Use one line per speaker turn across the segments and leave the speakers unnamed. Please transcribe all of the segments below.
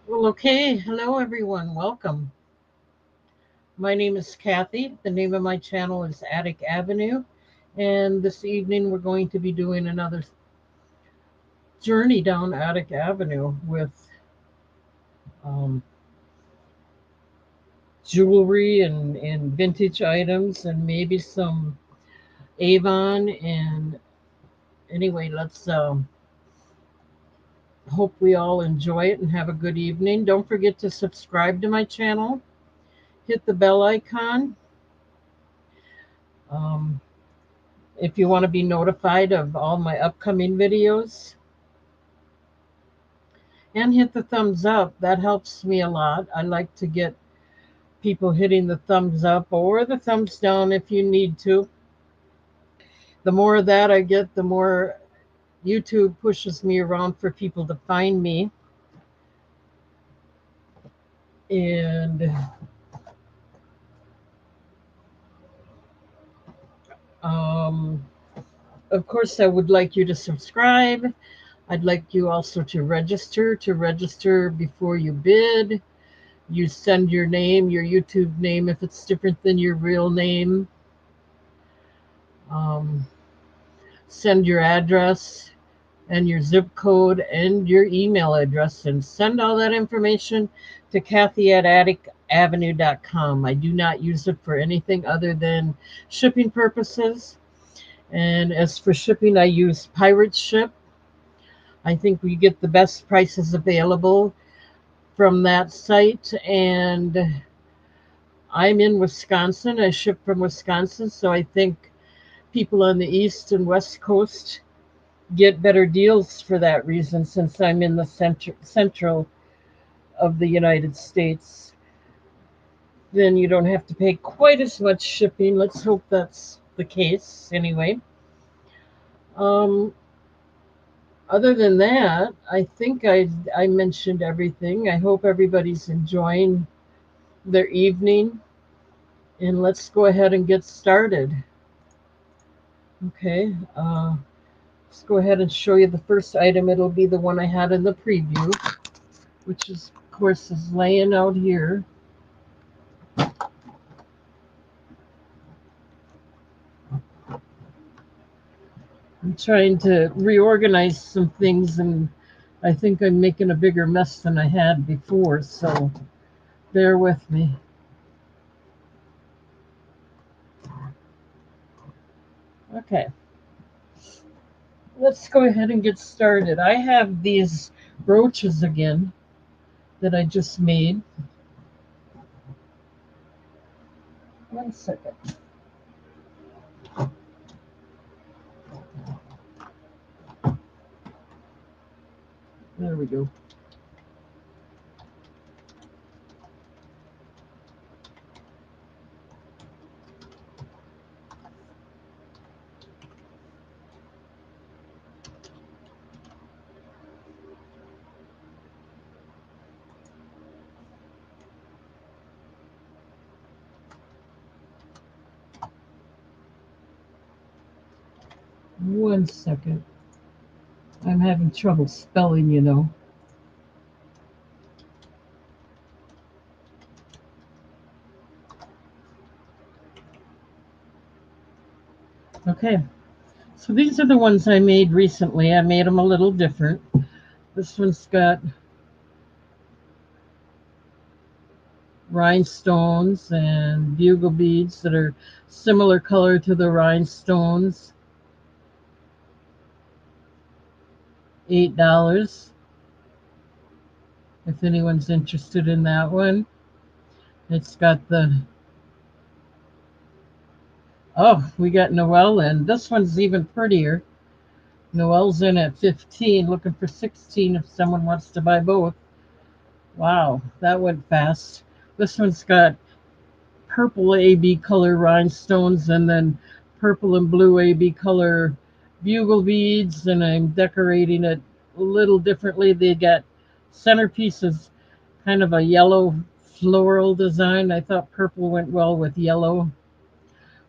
Well, okay. Hello, everyone. Welcome. My name is Kathy. The name of my channel is Attic Avenue. And this evening, we're going to be doing another journey down Attic Avenue with um, jewelry and vintage items and maybe some Avon. And anyway, let's hope we all enjoy it and have a good evening. Don't forget to subscribe to my channel, hit the bell icon. Um, if you want to be notified of all my upcoming videos, and hit the thumbs up. That helps me a lot. I like to get people hitting the thumbs up or the thumbs down if you need to. The more of that I get, the more YouTube pushes me around for people to find me. And um, of course, I would like you to subscribe. I'd like you also to register before you bid. You send your name, your YouTube name, if it's different than your real name. Um, Send your address and your zip code and your email address and send all that information to Kathy at atticavenue.com. I do not use it for anything other than shipping purposes. And as for shipping, I use Pirate Ship. I think we get the best prices available from that site. And I'm in Wisconsin. I ship from Wisconsin. So I think people on the East and West Coast get better deals for that reason since I'm in the central of the United States. Then you don't have to pay quite as much shipping. Let's hope that's the case anyway. Um, Other than that, I think I mentioned everything. I hope everybody's enjoying their evening, and let's go ahead and get started. Okay, let's go ahead and show you the first item. It'll be the one I had in the preview, which is, of course, is laying out here. I'm trying to reorganize some things, and I think I'm making a bigger mess than I had before, so bear with me. Okay, let's go ahead and get started. I have these brooches again that I just made. One second. There we go. One second. I'm having trouble spelling. Okay, so these are the ones I made recently. I made them a little different. This one's got rhinestones and bugle beads that are similar color to the rhinestones. $8 if anyone's interested in that one. It's got we got Noelle in. This one's even prettier. Noelle's in at 15, looking for 16 if someone wants to buy both. Wow, that went fast. This one's got purple AB color rhinestones and then purple and blue AB color bugle beads, and I'm decorating it a little differently. They got centerpieces, kind of a yellow floral design. I thought purple went well with yellow.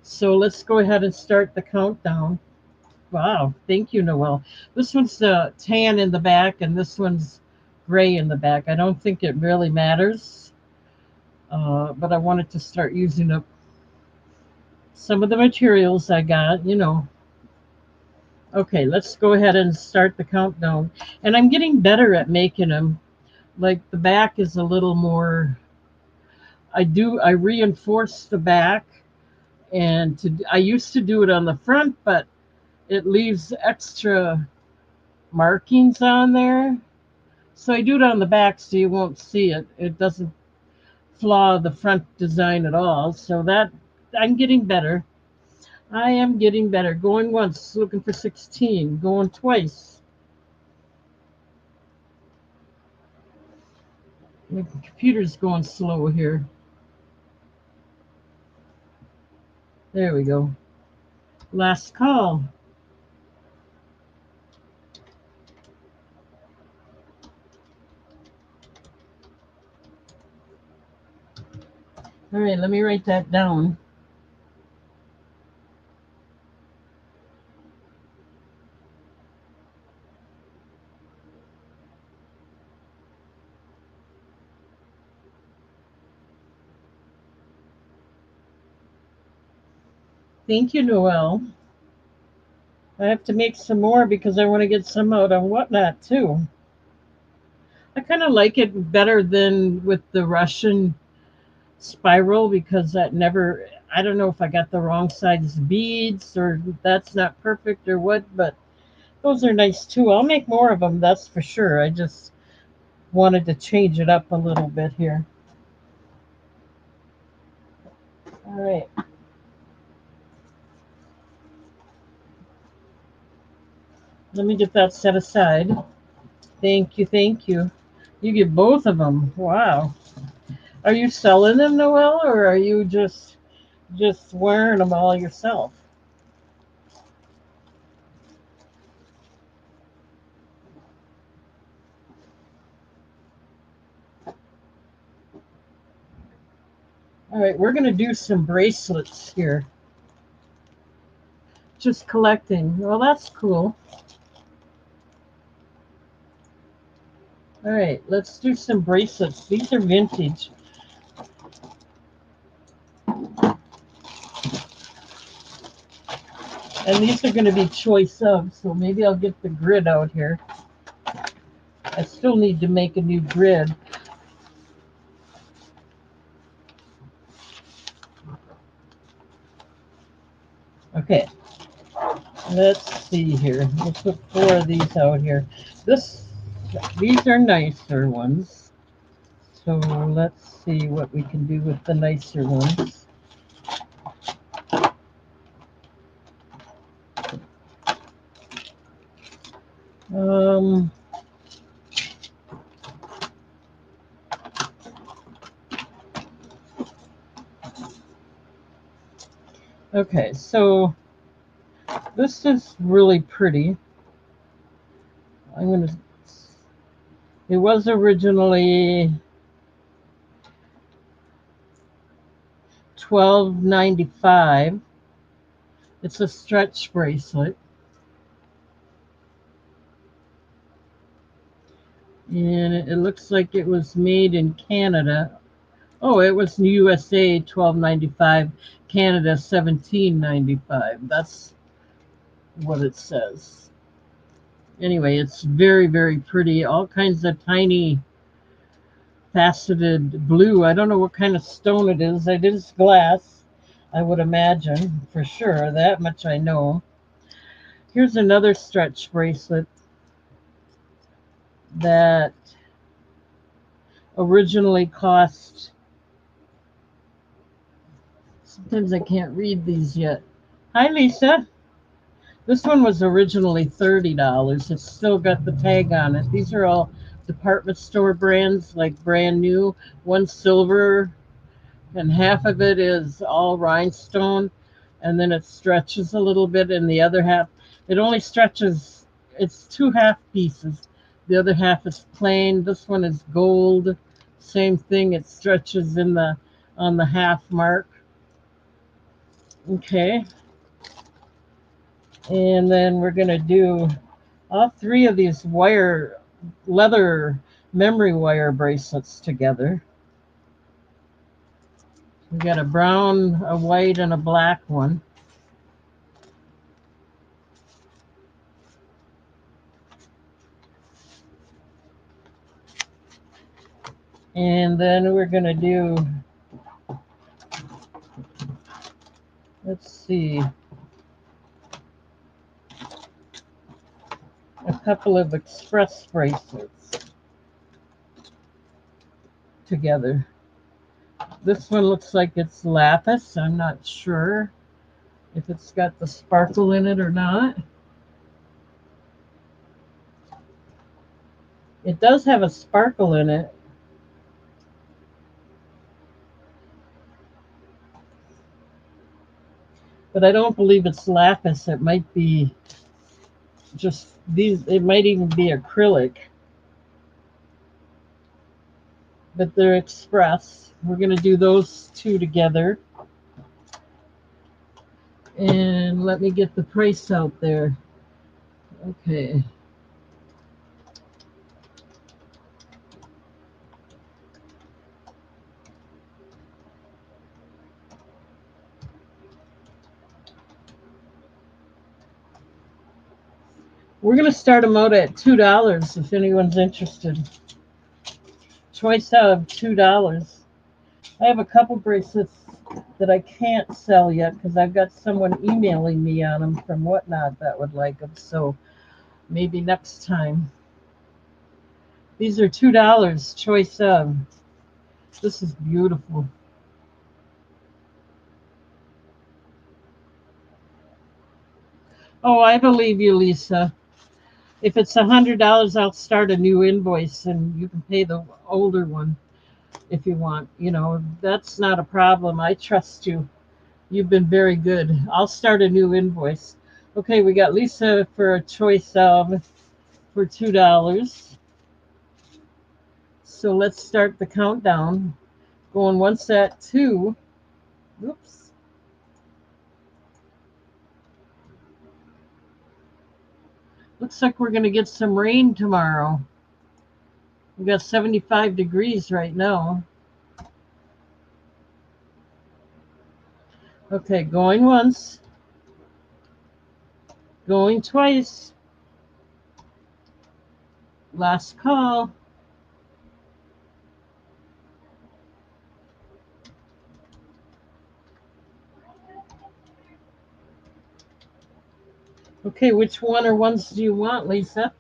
So let's go ahead and start the countdown. Wow, thank you, Noel. This one's tan in the back, and this one's gray in the back. I don't think it really matters, but I wanted to start using up some of the materials I got, you know. Okay, let's go ahead and start the countdown. And I'm getting better at making them. Like the back is a little more, I reinforce the back, and I used to do it on the front, but it leaves extra markings on there. So I do it on the back so you won't see it. It doesn't flaw the front design at all. So that I'm getting better. I am getting better. Going once, looking for 16. Going twice. My computer's going slow here. There we go. Last call. All right, let me write that down. Thank you, Noel. I have to make some more because I want to get some out on Whatnot too. I kind of like it better than with the Russian spiral because that never, I don't know if I got the wrong size beads or that's not perfect or what, but those are nice too. I'll make more of them, that's for sure. I just wanted to change it up a little bit here. All right. Let me get that set aside. Thank you, thank you. You get both of them. Wow. Are you selling them, Noel, or are you just wearing them all yourself? All right, we're going to do some bracelets here. Just collecting. Well, that's cool. All right, let's do some bracelets. These are vintage. And these are going to be choice of, so maybe I'll get the grid out here. I still need to make a new grid. Okay, let's see here. We'll put 4 of these out here. These are nicer ones. So let's see what we can do with the nicer ones. Um, okay, so this is really pretty. I'm going to, it was originally $12.95. It's a stretch bracelet. And it looks like it was made in Canada. Oh, it was in USA $12.95, Canada $17.95. That's what it says. Anyway, it's very, very pretty. All kinds of tiny faceted blue. I don't know what kind of stone it is. It is glass, I would imagine, for sure. That much I know. Here's another stretch bracelet that originally cost, sometimes I can't read these yet. Hi, Lisa. This one was originally $30. It's still got the tag on it. These are all department store brands, like brand new. One silver, and half of it is all rhinestone, and then it stretches a little bit, and the other half, it only stretches, it's 2 half pieces. The other half is plain. This one is gold. Same thing, it stretches in the on the half mark. Okay. And then we're going to do all three of these leather memory wire bracelets together. We got a brown, a white, and a black one. And then we're going to do, let's see, a couple of express bracelets together. This one looks like it's lapis. I'm not sure if it's got the sparkle in it or not. It does have a sparkle in it. But I don't believe it's lapis. It might be just these, it might even be acrylic. But they're express. We're going to do those two together. And let me get the price out there. Okay. We're going to start them out at $2 if anyone's interested. Choice out of $2. I have a couple bracelets that I can't sell yet because I've got someone emailing me on them from Whatnot that would like them. So maybe next time. These are $2. Choice of. This is beautiful. Oh, I believe you, Lisa. If it's $100, I'll start a new invoice and you can pay the older one if you want. You know, that's not a problem. I trust you. You've been very good. I'll start a new invoice. Okay, we got Lisa for a choice of for $2. So let's start the countdown. Going one set, two. Oops. Looks like we're going to get some rain tomorrow. We got 75 degrees right now. Okay, going once. Going twice. Last call. Okay, which one or ones do you want, Lisa?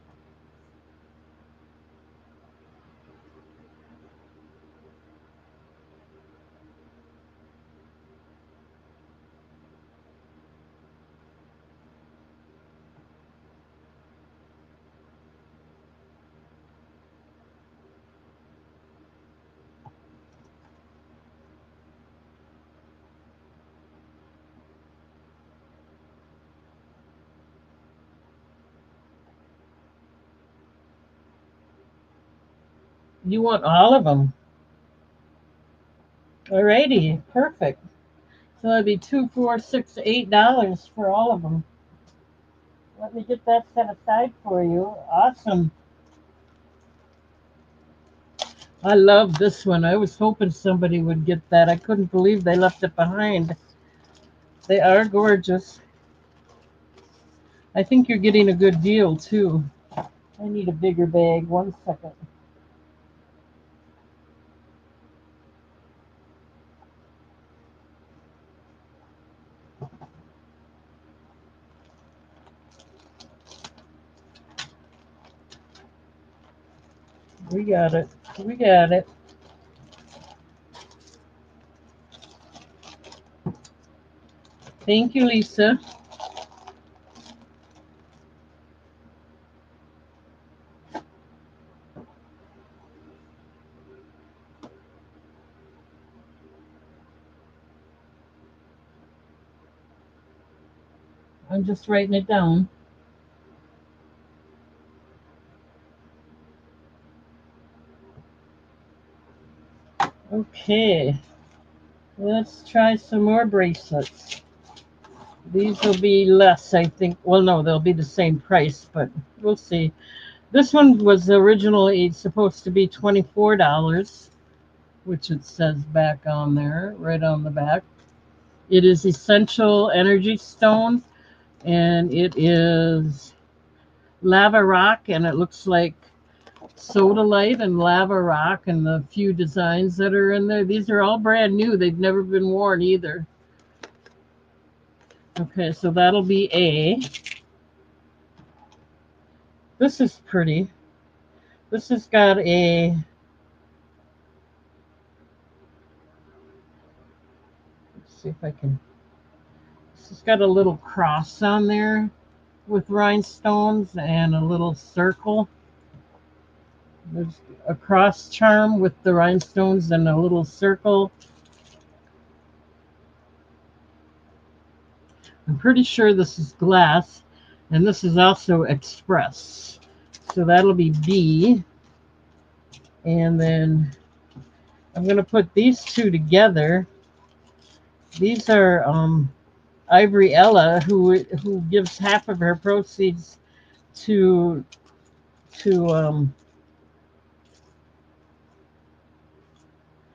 You want all of them. Alrighty, perfect. So that'd be $2, $4, $6, $8 for all of them. Let me get that set aside for you. Awesome. I love this one. I was hoping somebody would get that. I couldn't believe they left it behind. They are gorgeous. I think you're getting a good deal too. I need a bigger bag. One second. We got it. We got it. Thank you, Lisa. I'm just writing it down. Okay. Let's try some more bracelets. These will be less, I think. Well, no, they'll be the same price, but we'll see. This one was originally supposed to be $24, which it says back on there, right on the back. It is Essential Energy Stone, and it is lava rock, and it looks like sodalite and lava rock, and the few designs that are in there. These are all brand new. They've never been worn either. Okay, so that'll be A. This is pretty. This has got a, let's see if I can, this has got a little cross on there with rhinestones and a little circle. There's a cross charm with the rhinestones and a little circle. I'm pretty sure this is glass, and this is also express. So that'll be B. And then I'm going to put these two together. These are Ivory Ella, who gives half of her proceeds to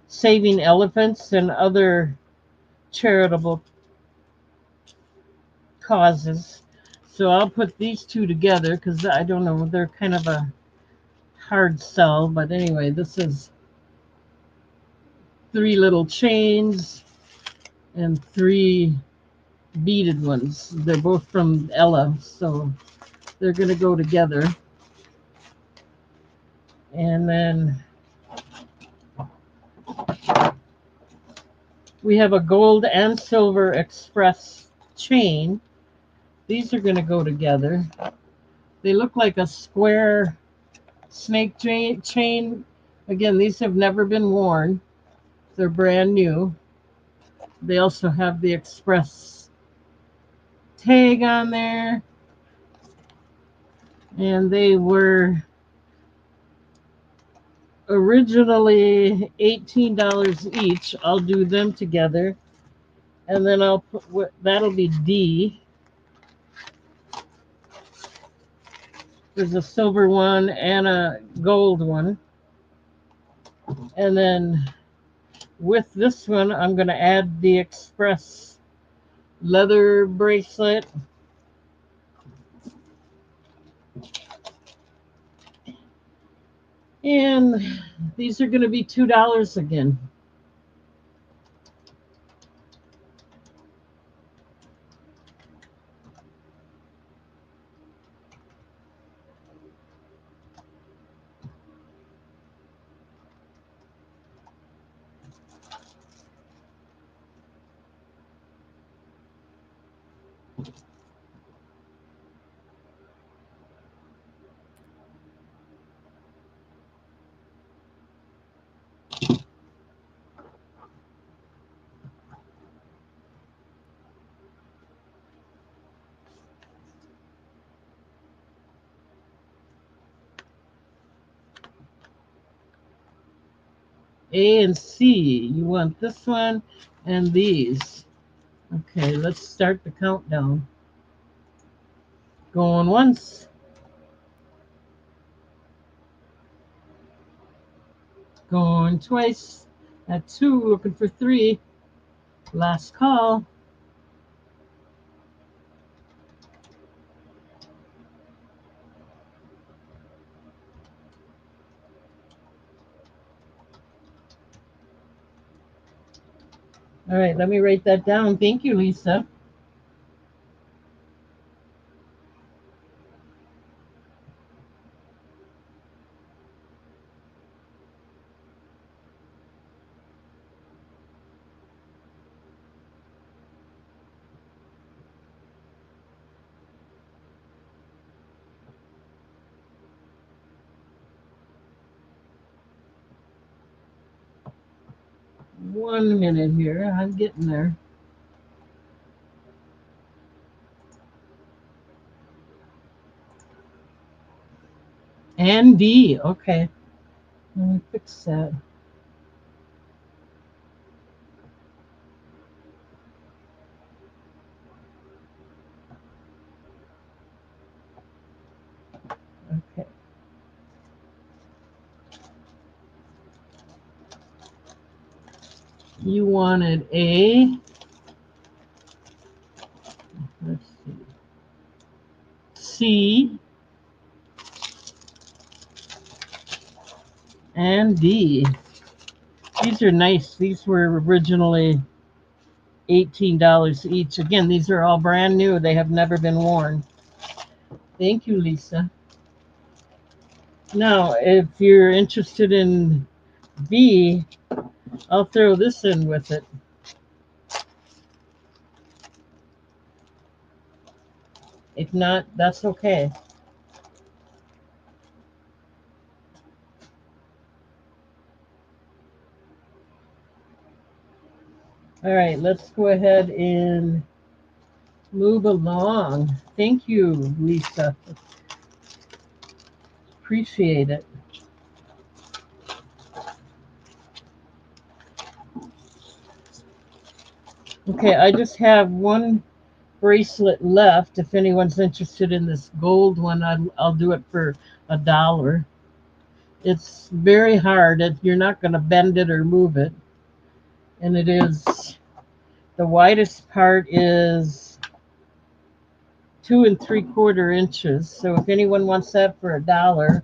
saving elephants and other charitable causes. So I'll put these two together because I don't know, they're kind of a hard sell. But anyway, this is 3 little chains and 3 beaded ones. They're both from Ella, so they're going to go together. And then we have a gold and silver express chain. These are going to go together. They look like a square snake chain. Again, these have never been worn. They're brand new. They also have the express tag on there. And they were originally $18 each. I'll do them together. And then I'll put, that'll be D. There's a silver one and a gold one. And then with this one, I'm going to add the express leather bracelet. And these are going to be $2 again. A and C. You want this one and these. Okay, let's start the countdown. Going once. Going twice. At 2, looking for 3. Last call. All right, let me write that down. Thank you, Lisa. One minute here. I'm getting there. And D. Okay. Let me fix that. You wanted a, let's see, C and D. These are nice. These were originally $18 each. Again, these are all brand new. They have never been worn. Thank you, Lisa. Now, if you're interested in B, I'll throw this in with it. If not, that's okay. All right, let's go ahead and move along. Thank you, Lisa. Appreciate it. Okay, I just have one bracelet left. If anyone's interested in this gold one, I'll do it for $1. It's very hard. You're not going to bend it or move it. And it is, the widest part is 2 3/4 inches. So if anyone wants that for $1,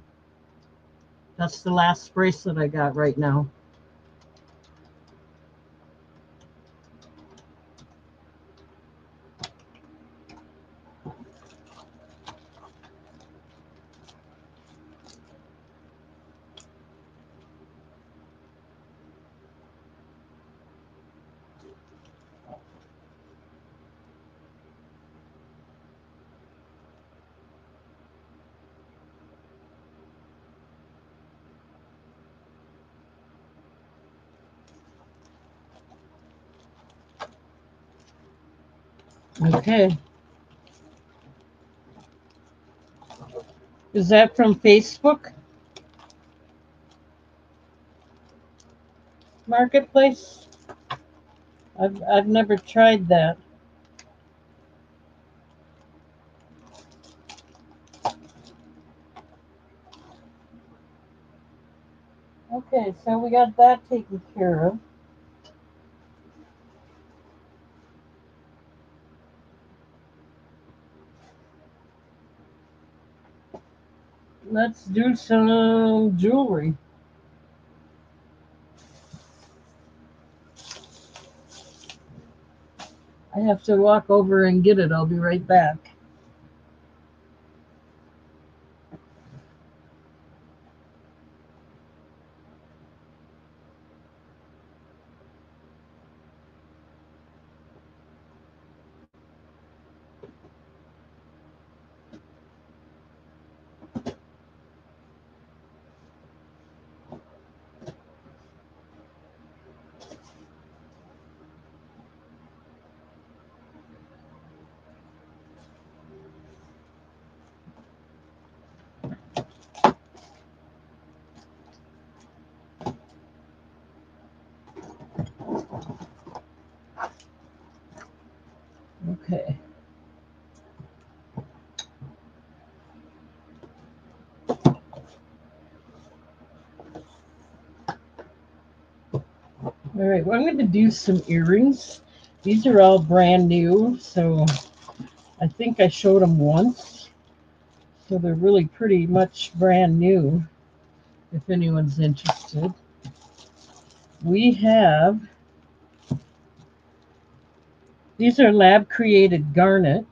that's the last bracelet I got right now. Okay. Is that from Facebook Marketplace? I've never tried that. Okay, so we got that taken care of. Let's do some jewelry. I have to walk over and get it. I'll be right back. Okay. All right, well, I'm going to do some earrings. These are all brand new, so I think I showed them once. So they're really pretty much brand new, if anyone's interested. We have, these are lab created garnet.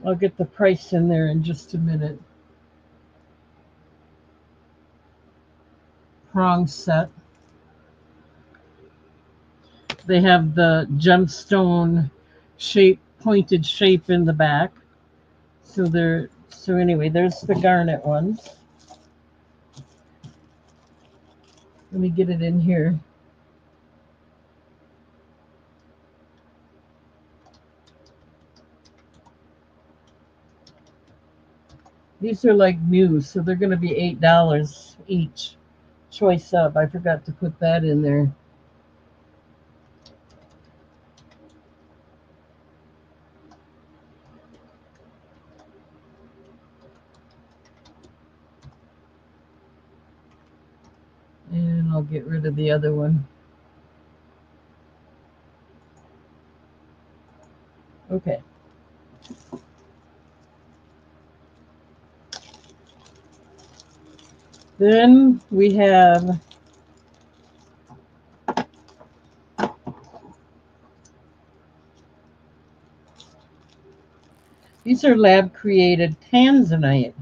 I'll get the price in there in just a minute. Prong set. They have the gemstone shape, pointed shape in the back. So anyway, there's the garnet ones. Let me get it in here. These are like new, so they're going to be $8 each. Choice up. I forgot to put that in there. And I'll the other one. Okay. Then we have these are lab created tanzanite.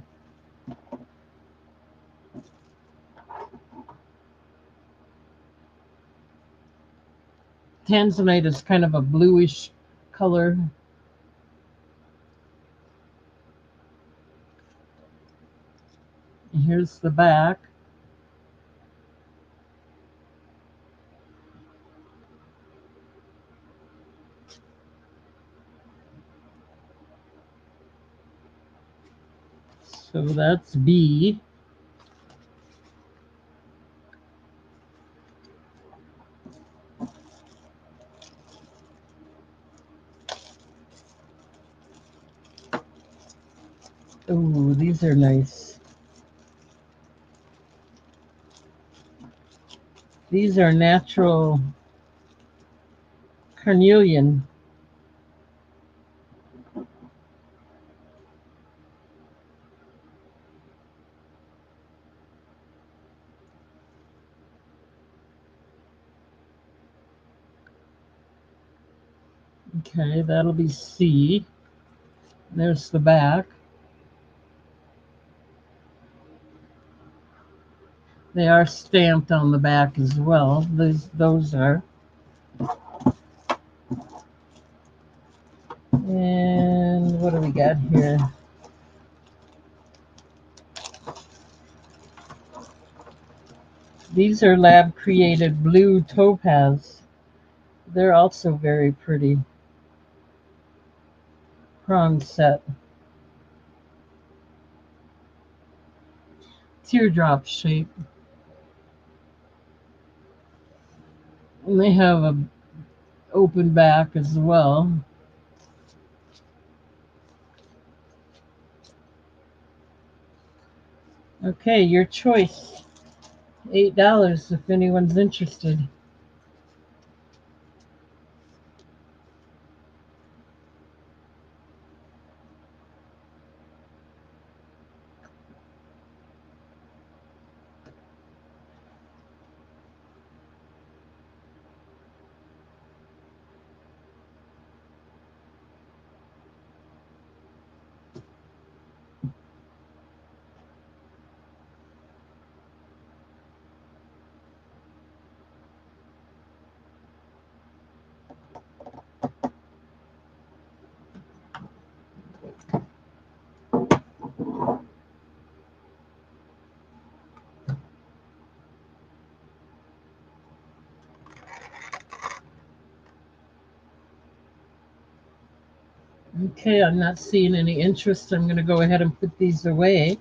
Tanzanite is kind of a bluish color. And here's the back. So that's B. Ooh, these are nice. These are natural carnelian. Okay, that'll be C. There's the back. They are stamped on the back as well. Those are. And what do we got here? These are lab created blue topaz. They're also very pretty. Prong set. Teardrop shape. And they have a open back as well. Okay, your choice. $8 if anyone's interested. Okay, I'm not seeing any interest. I'm going to go ahead and put these away.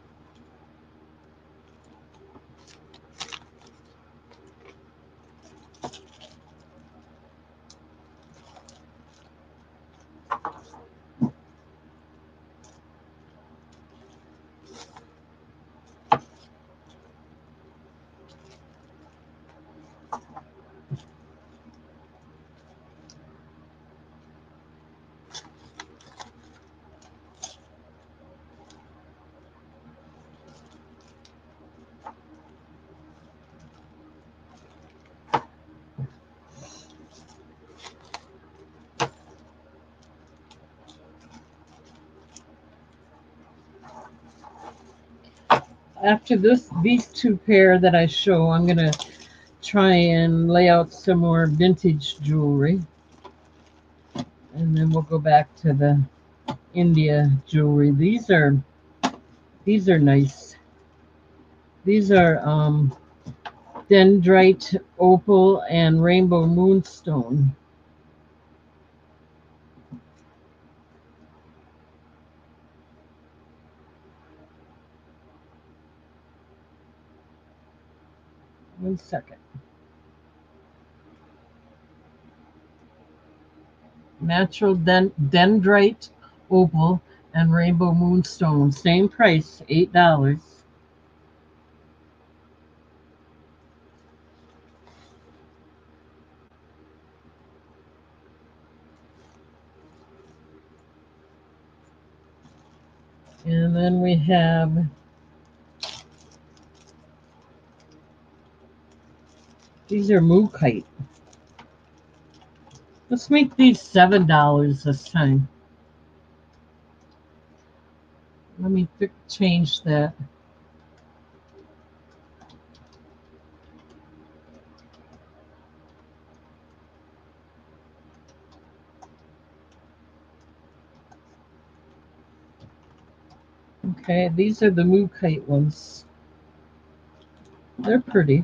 After these two pair that I show, I'm going to try and lay out some more vintage jewelry. And then we'll go back to the India jewelry. These are nice. These are dendrite opal and rainbow moonstone. One second. Natural dendrite opal and rainbow moonstone. Same price, $8. And then we have, these are Mookaite. Let's make these $7 this time. Let me change that. Okay, these are the Mookaite ones. They're pretty.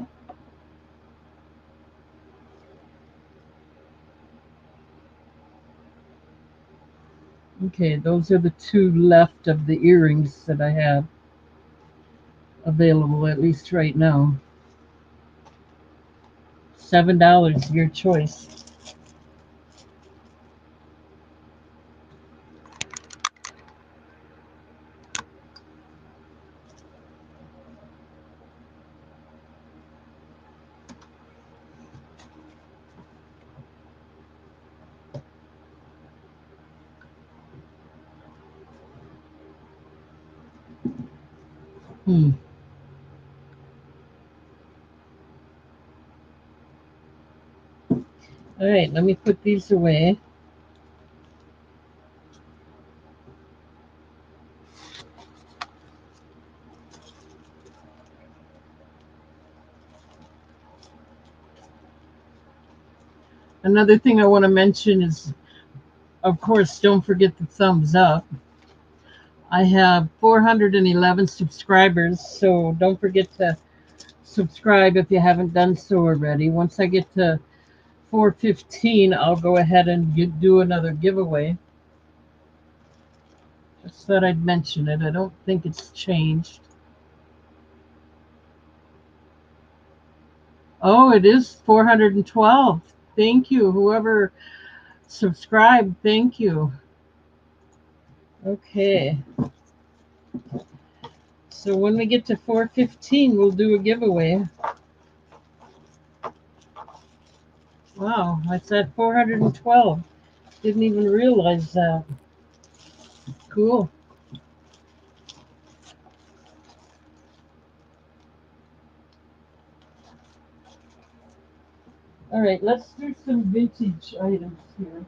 Okay, those are the two left of the earrings that I have available, at least right now. $7, your choice. Hmm. All right, let me put these away. Another thing I want to mention is, of course, don't forget the thumbs up. I have 411 subscribers, so don't forget to subscribe if you haven't done so already. Once I get to 415, I'll go ahead and do another giveaway. Just thought I'd mention it. I don't think it's changed. Oh, it is 412. Thank you. Whoever subscribed, thank you. Okay. So when we get to 415, we'll do a giveaway. Wow, that's at 412. Didn't even realize that. Cool. All right, let's do some vintage items here.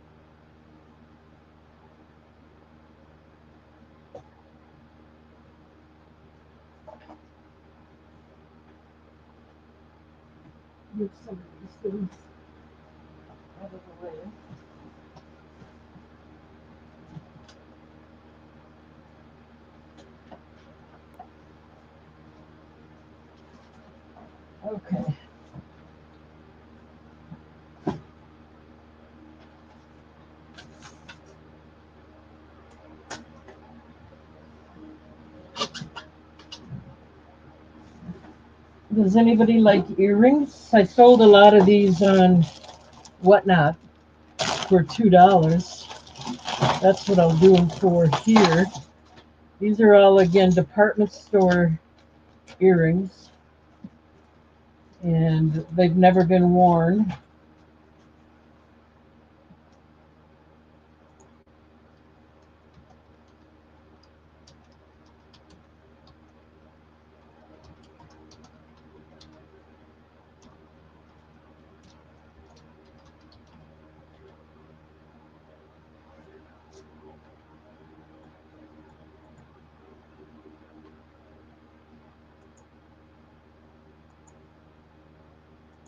Get some of these things out of the way. Okay. Does anybody like earrings? I sold a lot of these on Whatnot for $2. That's what I'll do them for here. These are all, again, department store earrings, and they've never been worn.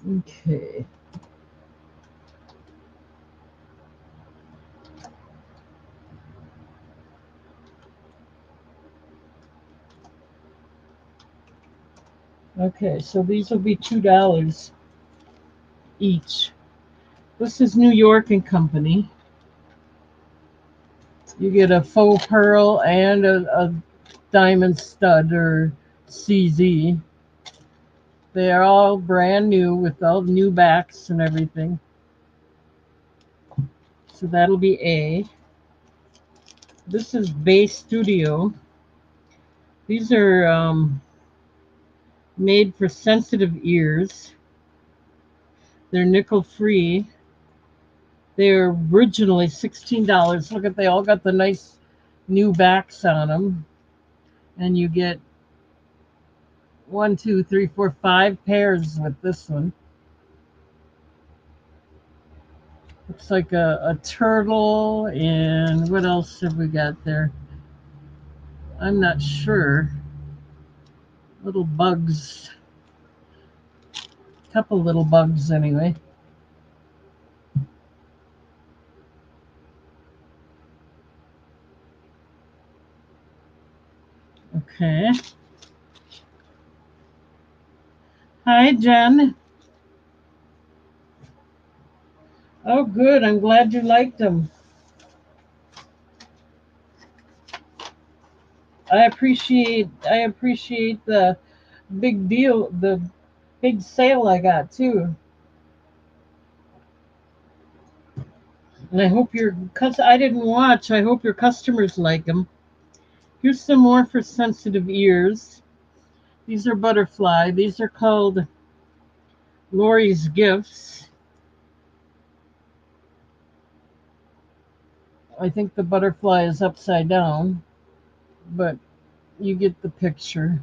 Okay. Okay, so these will be $2 each. This is New York and Company. You get a faux pearl and a diamond stud or CZ. They are all brand new with all new backs and everything. So that'll be A. This is Bay Studio. These are made for sensitive ears. They're nickel free. They're originally $16. Look at, they all got the nice new backs on them. And you get 5 pairs with this one. Looks like a turtle, and what else have we got there? I'm not sure. Little bugs. Couple little bugs anyway. Okay. Hi, Jen. Oh, good. I'm glad you liked them. I appreciate the big deal, the big sale I got too. And I hope your cuz I didn't watch. I hope your customers like them. Here's some more for sensitive ears. These are butterfly. These are called Lori's Gifts. I think the butterfly is upside down, but you get the picture.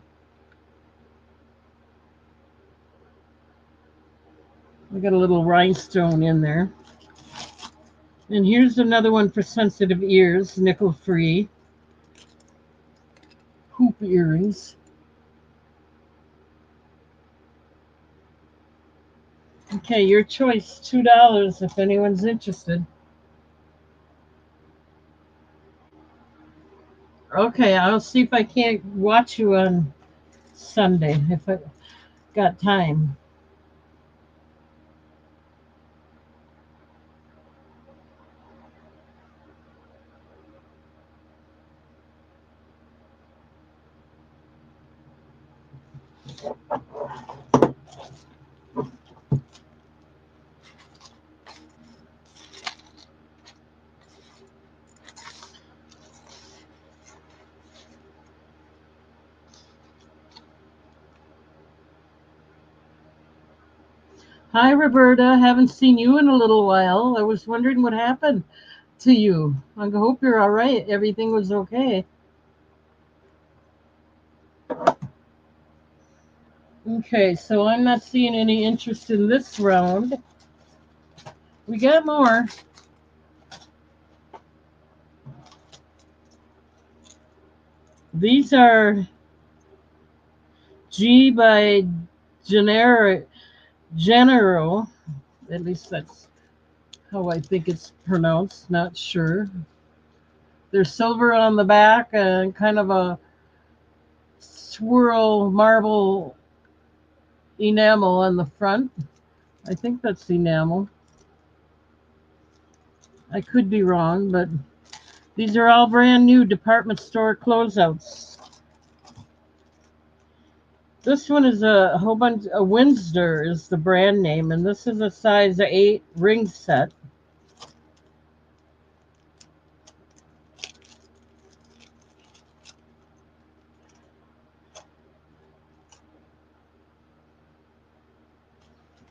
I got a little rhinestone in there. And here's another one for sensitive ears, nickel free. Hoop earrings. Okay, your choice, $2 if anyone's interested. Okay, I'll see if I can't watch you on Sunday if I got time. Hi, Roberta. Haven't seen you in a little while. I was wondering what happened to you. I hope you're all right. Everything was okay. Okay, so I'm not seeing any interest in this round. We got more. These are G by Genero. At least that's how I think it's pronounced. Not sure. There's silver on the back and kind of a swirl marble enamel on the front. I think that's enamel. I could be wrong, but these are all brand new department store closeouts. This one is a whole bunch. A Windsor is the brand name, and this is a size 8 ring set.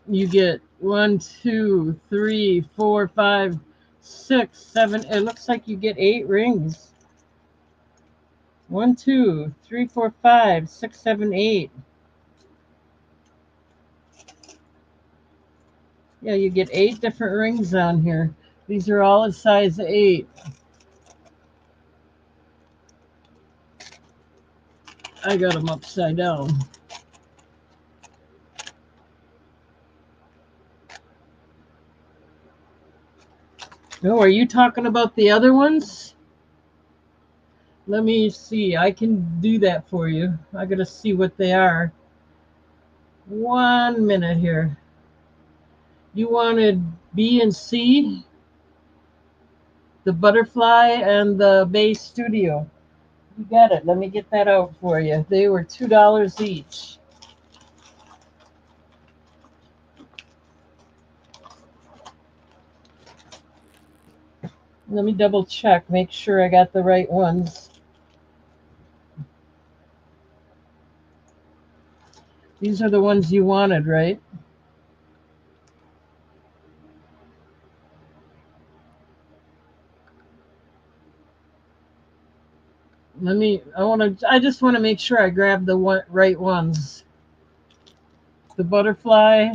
You get 1, 2, 3, 4, 5, 6, 7. It looks like you get 8 rings. 1, 2, 3, 4, 5, 6, 7, 8. Yeah, you get 8 different rings on here. These are all a size 8. I got them upside down. Oh, are you talking about the other ones? Let me see. I can do that for you. I gotta see what they are. 1 minute here. You wanted B and C, the butterfly, and the Bay Studio. You got it. Let me get that out for you. They were $2 each. Let me double check, make sure I got the right ones. These are the ones you wanted, right? I just want to make sure I grab the right ones. The butterfly.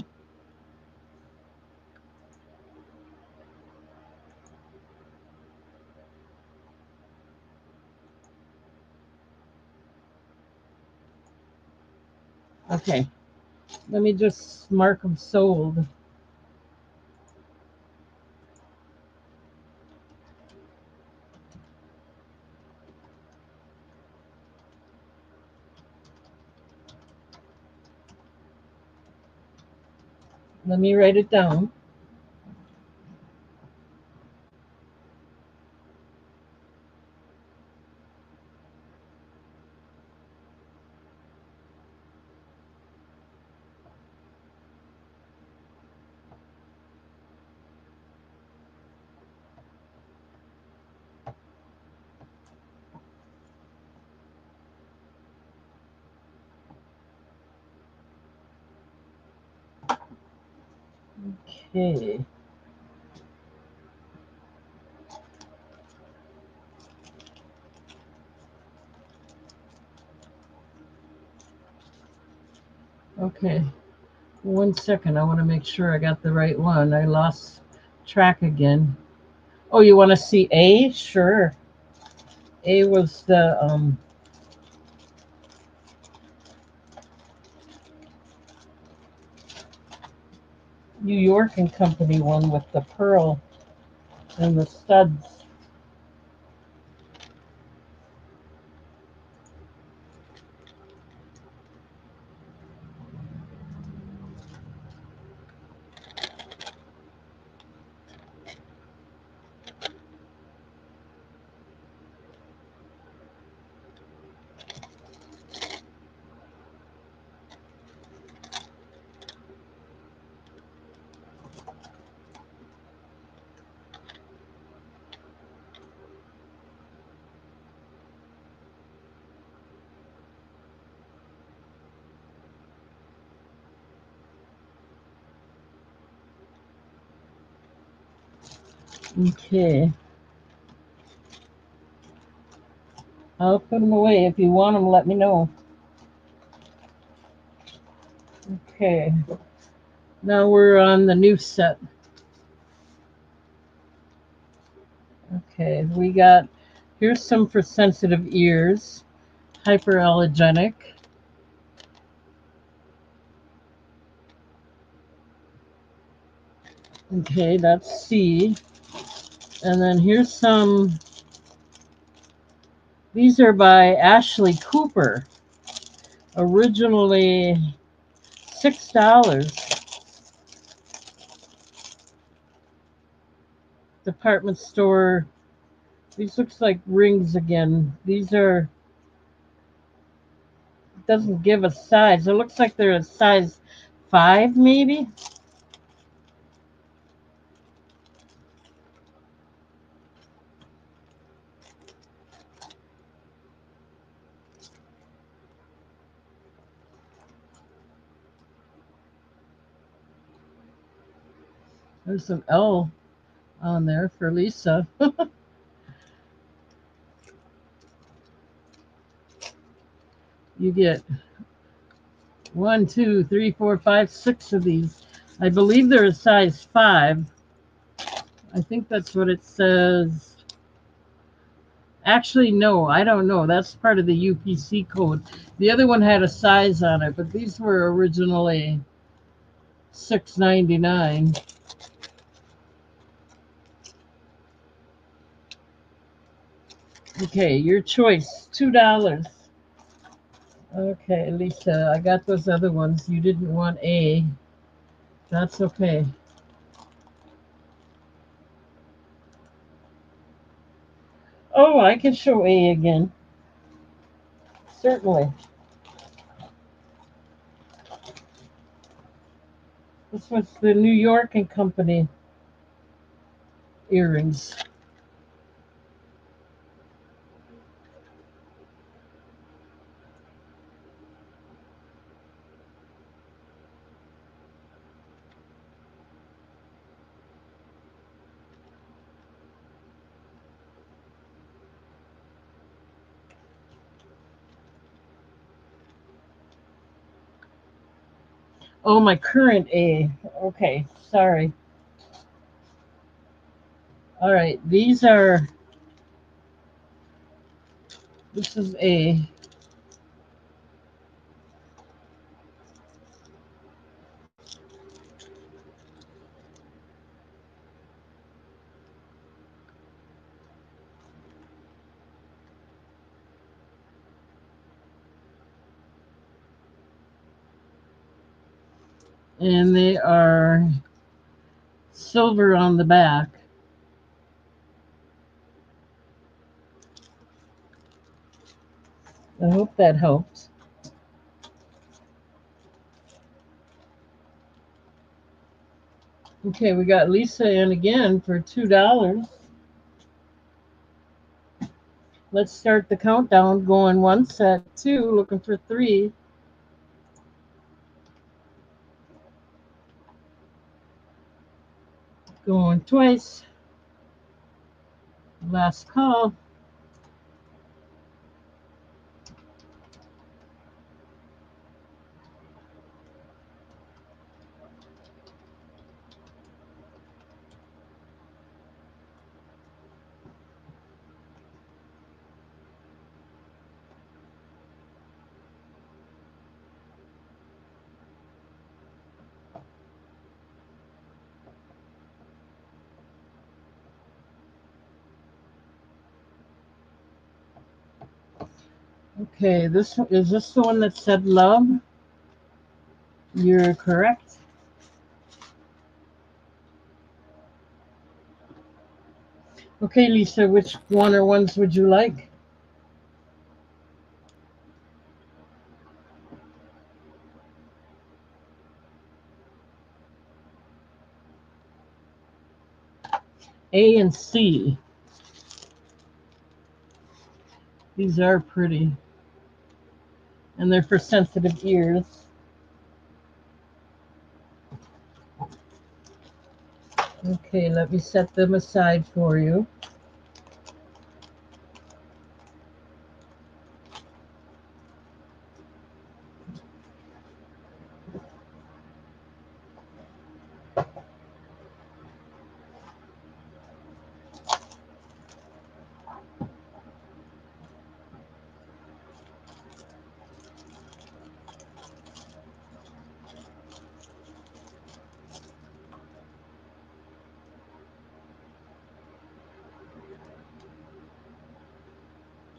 Okay. Let me just mark them sold. Let me write it down. Okay. Okay. 1 second. I want to make sure I got the right one. I lost track again. Oh, you want to see A? Sure. A was the New York and Company one with the pearl and the studs. Okay. I'll put them away. If you want them, let me know. Okay. Now we're on the new set. Okay. Here's some for sensitive ears. Hyperallergenic. Okay, that's C. And then here's some. These are by Ashley Cooper. Originally $6. Department store. These looks like rings again. These are doesn't give a size. It looks like they're a size 5 maybe. There's some L on there for Lisa. You get 1, 2, 3, 4, 5, 6 of these. I believe they're a size 5. I think that's what it says. Actually, no, I don't know. That's part of the UPC code. The other one had a size on it, but these were originally $6.99. Okay, your choice, $2. Okay, Lisa, I got those other ones. You didn't want A. That's okay. Oh, I can show A again. Certainly. This was the New York and Company earrings. Oh, my current A. Okay, sorry. All right, this is A. And they are silver on the back. I hope that helps. Okay, we got Lisa in again for $2. Let's start the countdown. Going one set, two, looking for three. Going twice. Last call. Okay, this the one that said love? You're correct. Okay, Lisa, which one or ones would you like? A and C. These are pretty. And they're for sensitive ears. Okay, let me set them aside for you.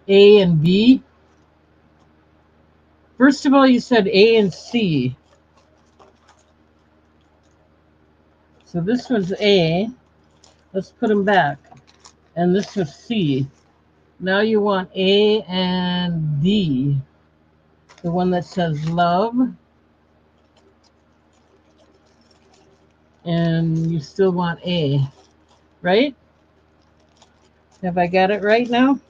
A and B. First of all, you said A and C. So this was A. Let's put them back. And this was C. Now you want A and D. The one that says love. And you still want A, right? Have I got it right now?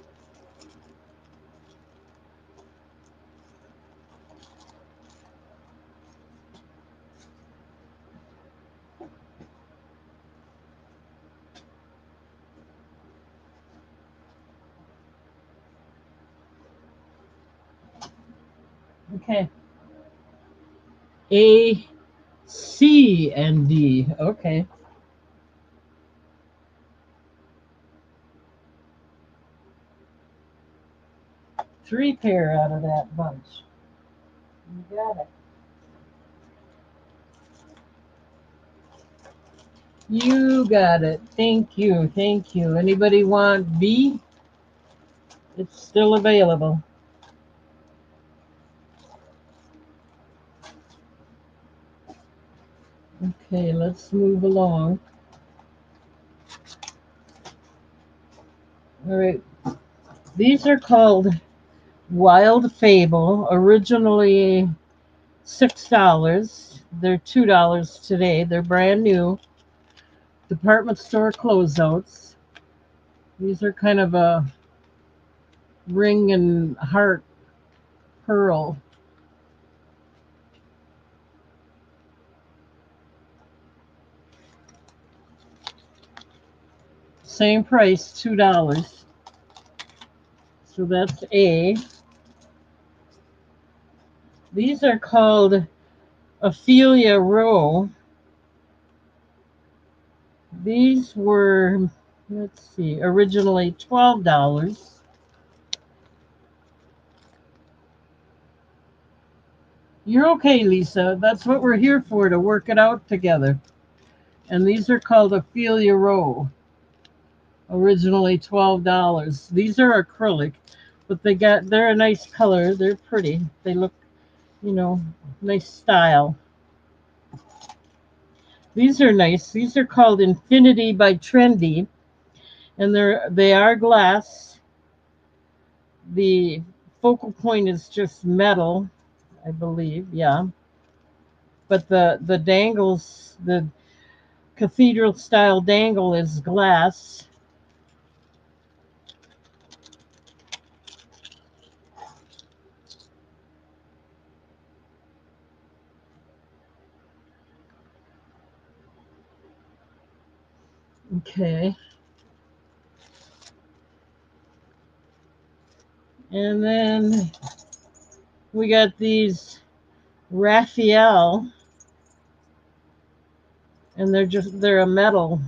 Okay. A, C, and D. Okay. Three pair out of that bunch. You got it. You got it. Thank you. Thank you. Anybody want B? It's still available. Okay, let's move along. All right. These are called Wild Fable, originally $6. They're $2 today. They're brand new. Department store closeouts. These are kind of a ring and heart pearl. Same price, $2. So that's A. These are called Ophelia Row. These were, let's see, originally $12. You're okay, Lisa. That's what we're here for, to work it out together. And these are called Ophelia Row. Originally $12. These are acrylic, but they're a nice color. They're pretty. They look, nice style. These are nice. These are called Infinity by Trendy, and they are glass. The focal point is just metal, I believe. Yeah. But the dangles, the cathedral style dangle is glass. Okay. And then we got these Raphael, and they're a metal,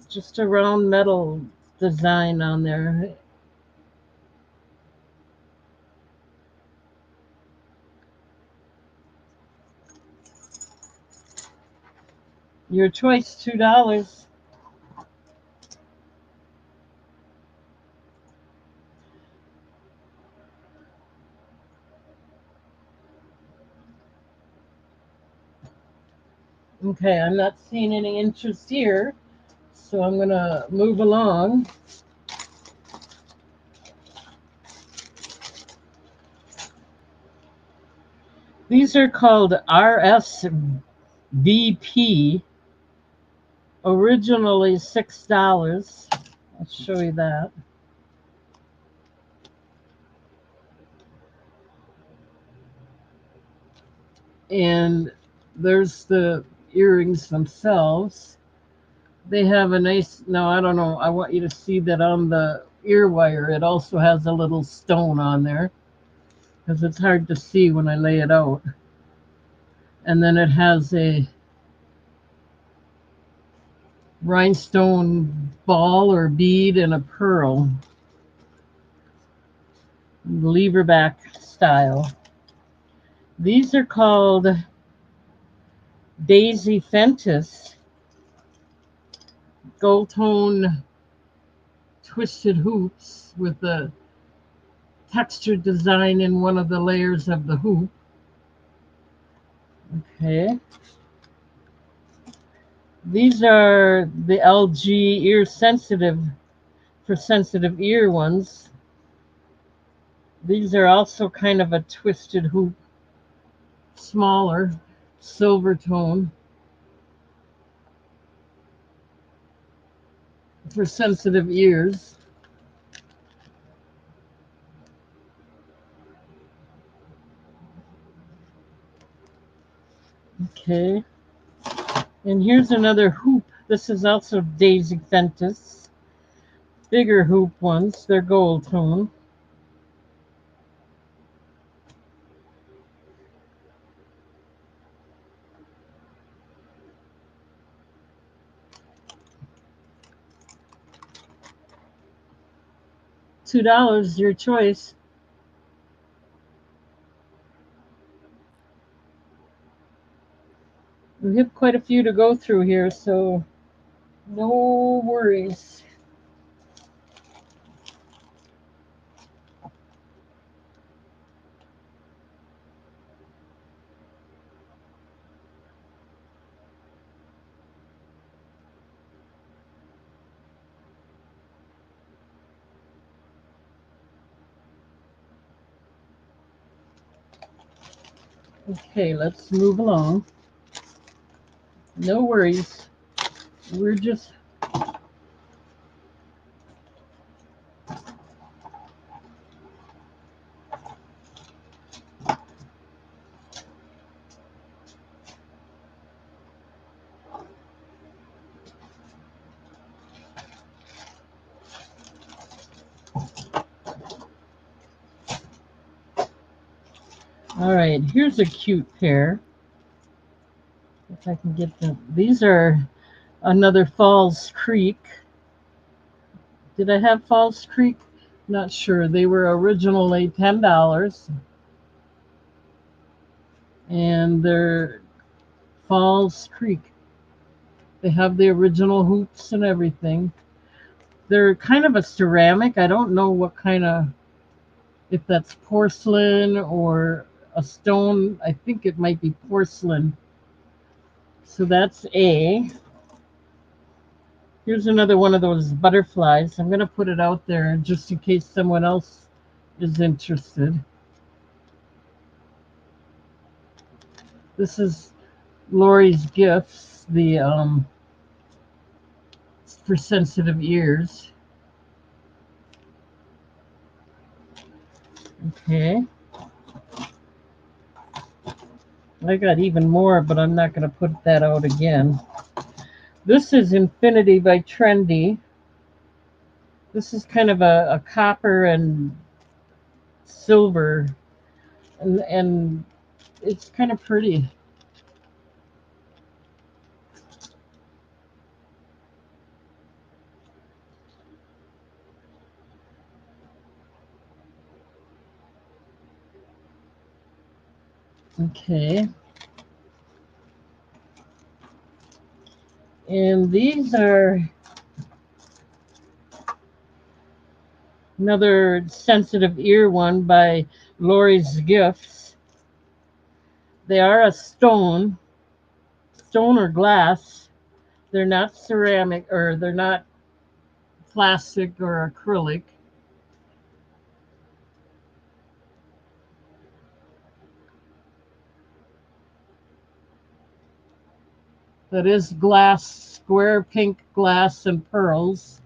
just a round metal design on there. Your choice, $2. Okay, I'm not seeing any interest here, so I'm gonna move along. These are called RSVP, originally $6. I'll show you that. And there's the earrings themselves. They have a nice, no, I don't know. I want you to see that on the ear wire, it also has a little stone on there because it's hard to see when I lay it out. And then it has a rhinestone ball or bead and a pearl, leverback style. These are called Daisy Fentis gold tone twisted hoops with a textured design in one of the layers of the hoop. Okay. These are the LG ear sensitive, for sensitive ear ones. These are also kind of a twisted hoop, smaller, silver tone, for sensitive ears. Okay. And here's another hoop. This is also Daisy Fentis. Bigger hoop ones. They're gold tone. $2, your choice. We have quite a few to go through here, so no worries. Okay, let's move along. No worries. We're just all right. Here's a cute pair. I can get them. These are another Falls Creek. Did I have Falls Creek? Not sure. They were originally $10, and they're Falls Creek. They have the original hoops and everything. They're kind of a ceramic. I don't know what kind of, if that's porcelain or a stone. I think it might be porcelain. So that's A. Here's another one of those butterflies. I'm going to put it out there just in case someone else is interested. This is Lori's Gifts, the for sensitive ears. Okay. I got even more, but I'm not going to put that out again. This is Infinity by Trendy. This is kind of a copper and silver, and it's kind of pretty. Okay. And these are another sensitive ear one by Lori's Gifts. They are a stone or glass. They're not ceramic, or they're not plastic or acrylic. That is glass, square pink glass and pearls,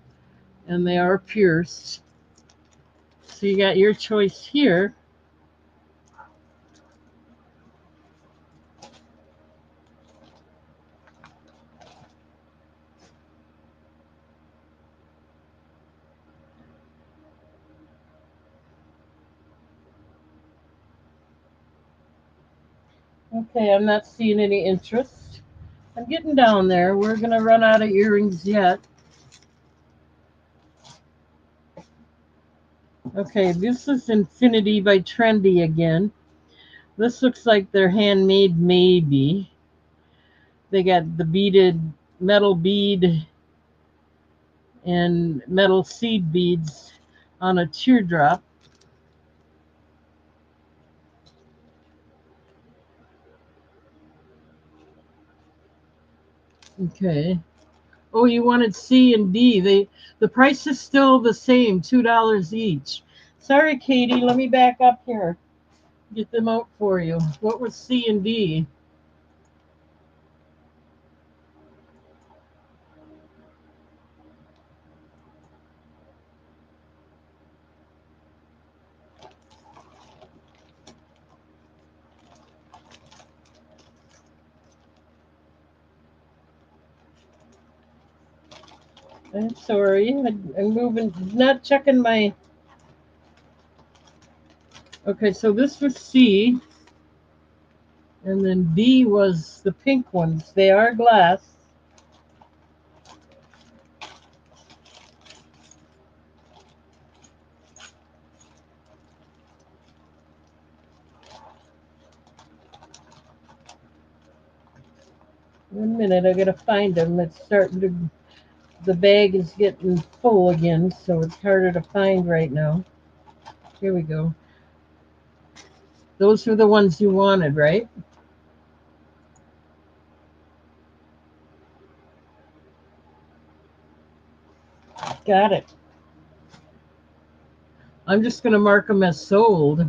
and they are pierced. So you got your choice here. Okay, I'm not seeing any interest. I'm getting down there. We're going to run out of earrings yet. Okay, this is Infinity by Trendy again. This looks like they're handmade, maybe. They got the beaded metal bead and metal seed beads on a teardrop. Okay. Oh, you wanted C and D. The price is still the same, $2 each. Sorry, Katie. Let me back up here. Get them out for you. What was C and D? I'm sorry. I'm moving, not checking my. Okay, so this was C, and then D was the pink ones. They are glass. One minute, I gotta find them. It's starting to. The bag is getting full again, so it's harder to find right now. Here we go. Those are the ones you wanted, right? Got it. I'm just going to mark them as sold.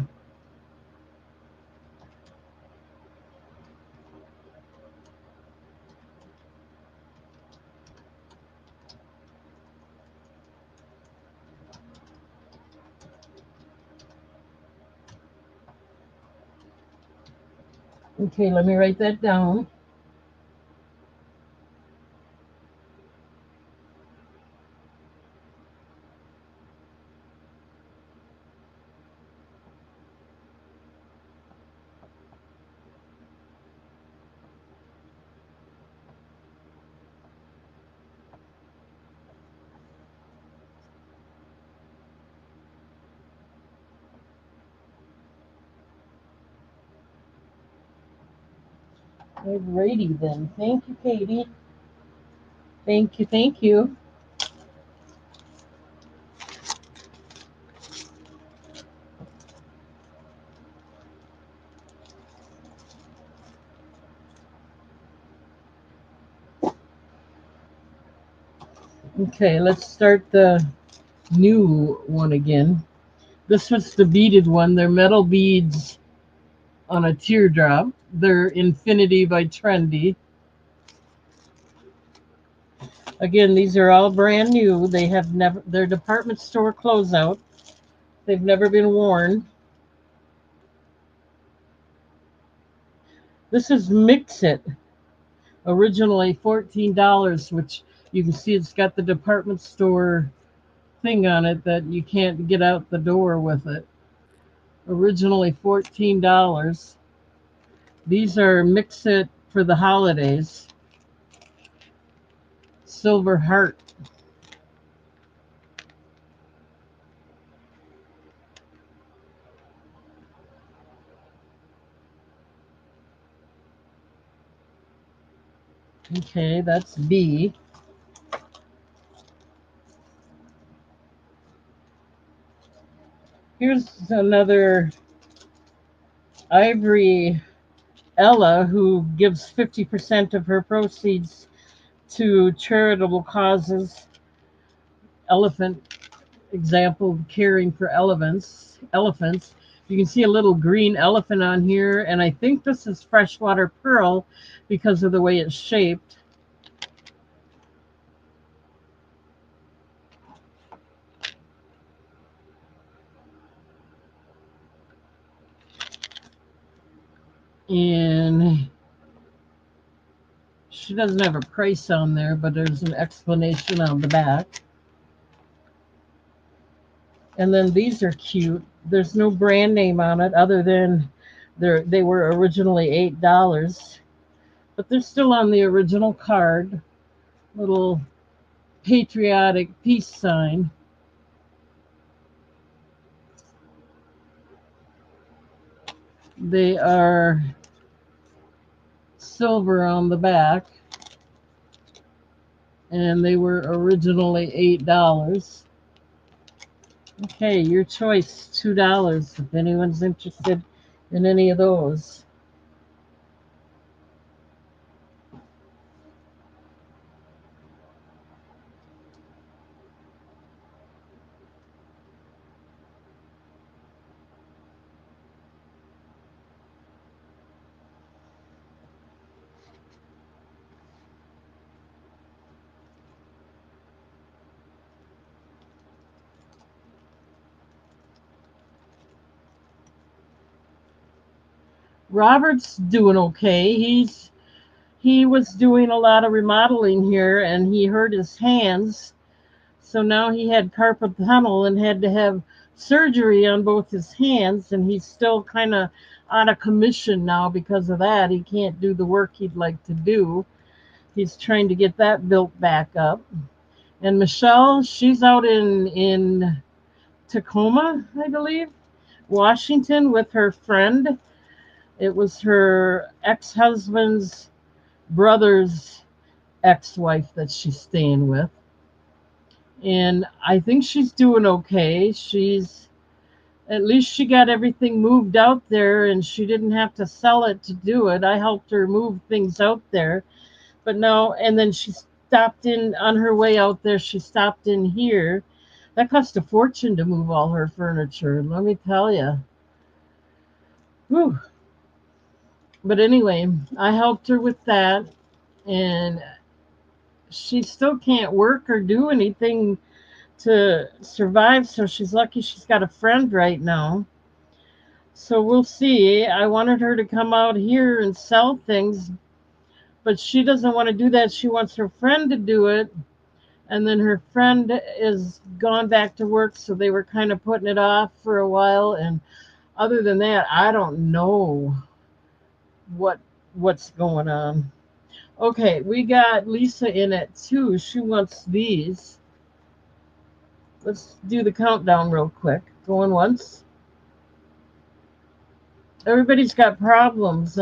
Okay, let me write that down. Alrighty then. Thank you, Katie. Thank you, thank you. Okay, let's start the new one again. This was the beaded one. They're metal beads on a teardrop. They're Infinity by Trendy. Again, these are all brand new. They have never, they're department store closeout. They've never been worn. This is Mix It, originally $14, which you can see it's got the department store thing on it that you can't get out the door with it. Originally $14. These are Mix It for the holidays. Silver Heart. Okay, that's B. Here's another Ivory Ella who gives 50% of her proceeds to charitable causes. Elephant example, caring for elephants. You can see a little green elephant on here, and I think this is freshwater pearl because of the way it's shaped. And she doesn't have a price on there, but there's an explanation on the back. And then these are cute. There's no brand name on it other than they were originally $8, but they're still on the original card. Little patriotic peace sign. They are silver on the back, and they were originally $8. Okay, your choice, $2 if anyone's interested in any of those. Robert's doing okay. He was doing a lot of remodeling here, and he hurt his hands. So now he had carpal tunnel and had to have surgery on both his hands, and he's still kind of out of commission now because of that. He can't do the work he'd like to do. He's trying to get that built back up. And Michelle, she's out in Tacoma, I believe, Washington, with her friend. It was her ex-husband's brother's ex-wife that she's staying with. And I think she's doing okay. She's at least she got everything moved out there and she didn't have to sell it to do it. I helped her move things out there. But no, and then she stopped in on her way out there. She stopped in here. That cost a fortune to move all her furniture, let me tell you. Whew. But anyway, I helped her with that, and she still can't work or do anything to survive. So she's lucky she's got a friend right now. So we'll see. I wanted her to come out here and sell things, but she doesn't want to do that. She wants her friend to do it. And then her friend is gone back to work, so they were kind of putting it off for a while. And other than that, I don't know what what's going on. Okay, we got Lisa in it too. She wants these. Let's do the countdown real quick. Going once. Everybody's got problems.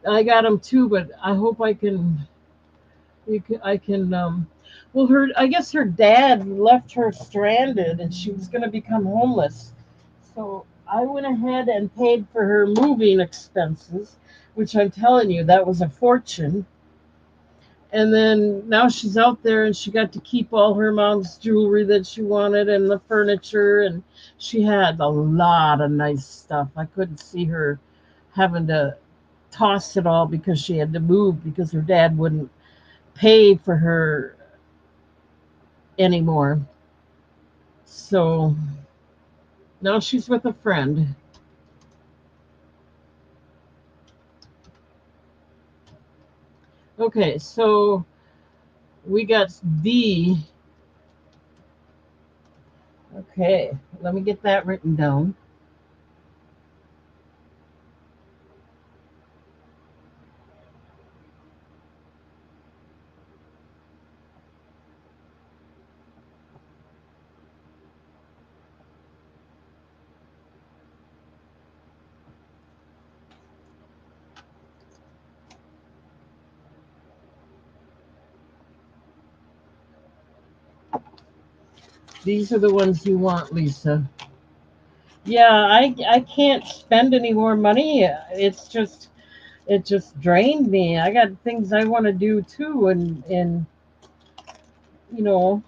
I got them too, but I hope I can. I can. Well, I guess her dad left her stranded, and she was going to become homeless. So I went ahead and paid for her moving expenses, which I'm telling you, that was a fortune. And then now she's out there and she got to keep all her mom's jewelry that she wanted and the furniture. And she had a lot of nice stuff. I couldn't see her having to toss it all because she had to move because her dad wouldn't pay for her anymore. So now she's with a friend. Okay, so we got D. Okay, let me get that written down. These are the ones you want, Lisa. Yeah, I can't spend any more money. It just drained me. I got things I want to do too, and you know,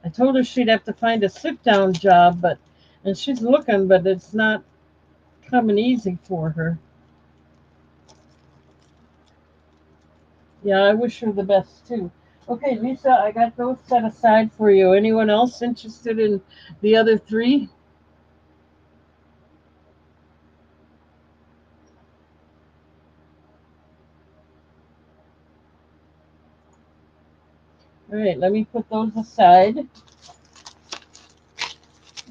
I told her she'd have to find a sit down job, but and she's looking, but it's not coming easy for her. Yeah, I wish her the best too. Okay, Lisa, I got those set aside for you. Anyone else interested in the other three? All right, let me put those aside.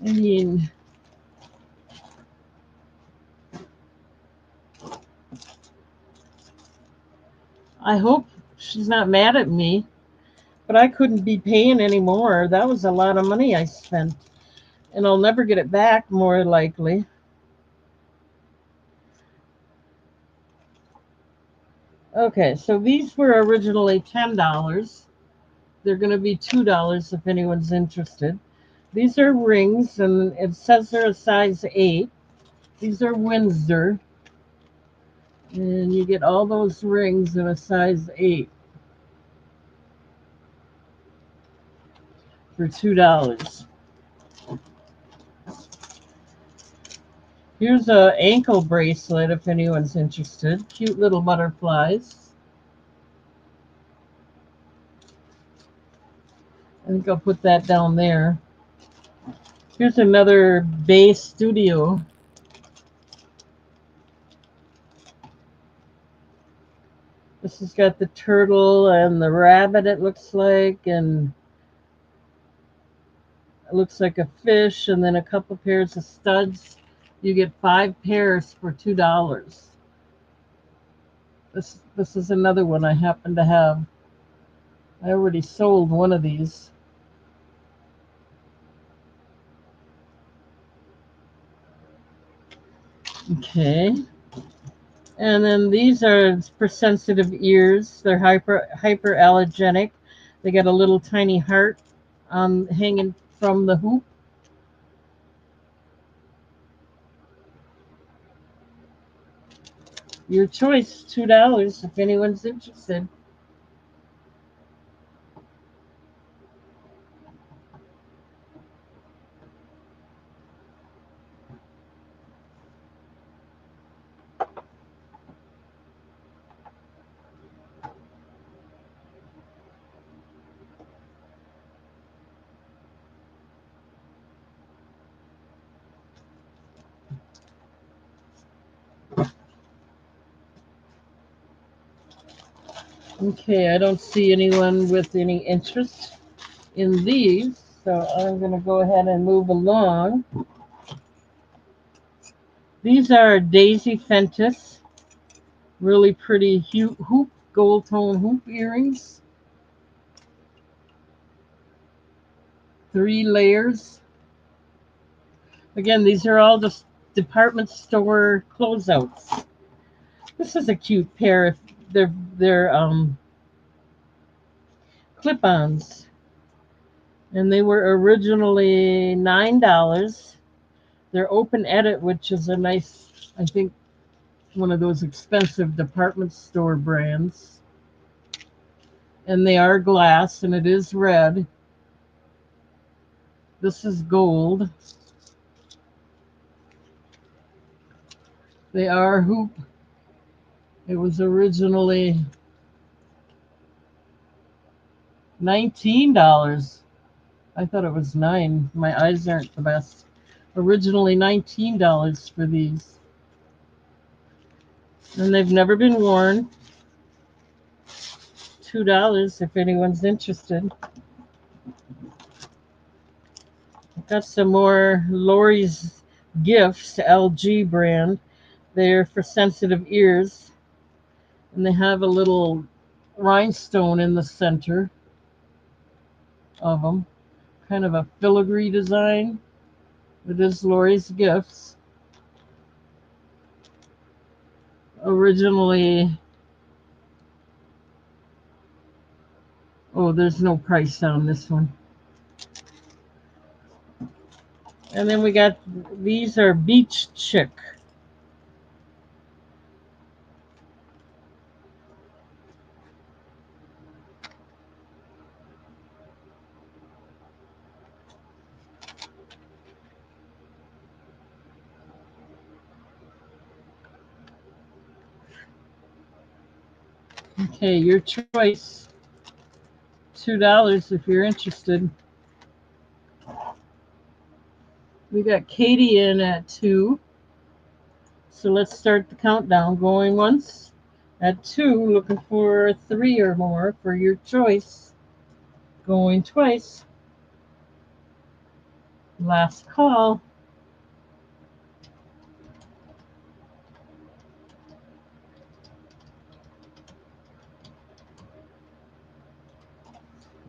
I mean, I hope she's not mad at me, but I couldn't be paying anymore. That was a lot of money I spent, and I'll never get it back, more likely. Okay, so these were originally $10. They're going to be $2 if anyone's interested. These are rings, and it says they're a size 8. These are Windsor, and you get all those rings in a size 8 for $2. Here's a ankle bracelet if anyone's interested. Cute little butterflies. I think I'll put that down there. Here's another Bay Studio. This has got the turtle and the rabbit, it looks like, and it looks like a fish, and then a couple pairs of studs. You get 5 pairs for $2. This is another one I happen to have. I already sold one of these. Okay. And then these are for sensitive ears. They're hyperallergenic. They got a little tiny heart hanging from the hoop. Your choice, $2 if anyone's interested. Okay, I don't see anyone with any interest in these, so I'm going to go ahead and move along. These are Daisy Fentis, really pretty hoop, gold tone hoop earrings, 3 layers. Again, these are all just department store closeouts. This is a cute pair. They're clip-ons, and they were originally $9. They're open edit, which is a nice, I think, one of those expensive department store brands. And they are glass, and it is red. This is gold. They are hoop. It was originally $19. I thought it was 9. My eyes aren't the best. Originally $19 for these. And they've never been worn. $2 if anyone's interested. I've got some more Lori's Gifts, LG brand. They're for sensitive ears. And they have a little rhinestone in the center of them. Kind of a filigree design. It is Lori's Gifts. Originally, oh, there's no price on this one. And then we got, these are Beach Chick. Okay, your choice. $2 if you're interested. We got Katie in at 2. So let's start the countdown. Going once. At 2, looking for 3 or more for your choice. Going twice. Last call.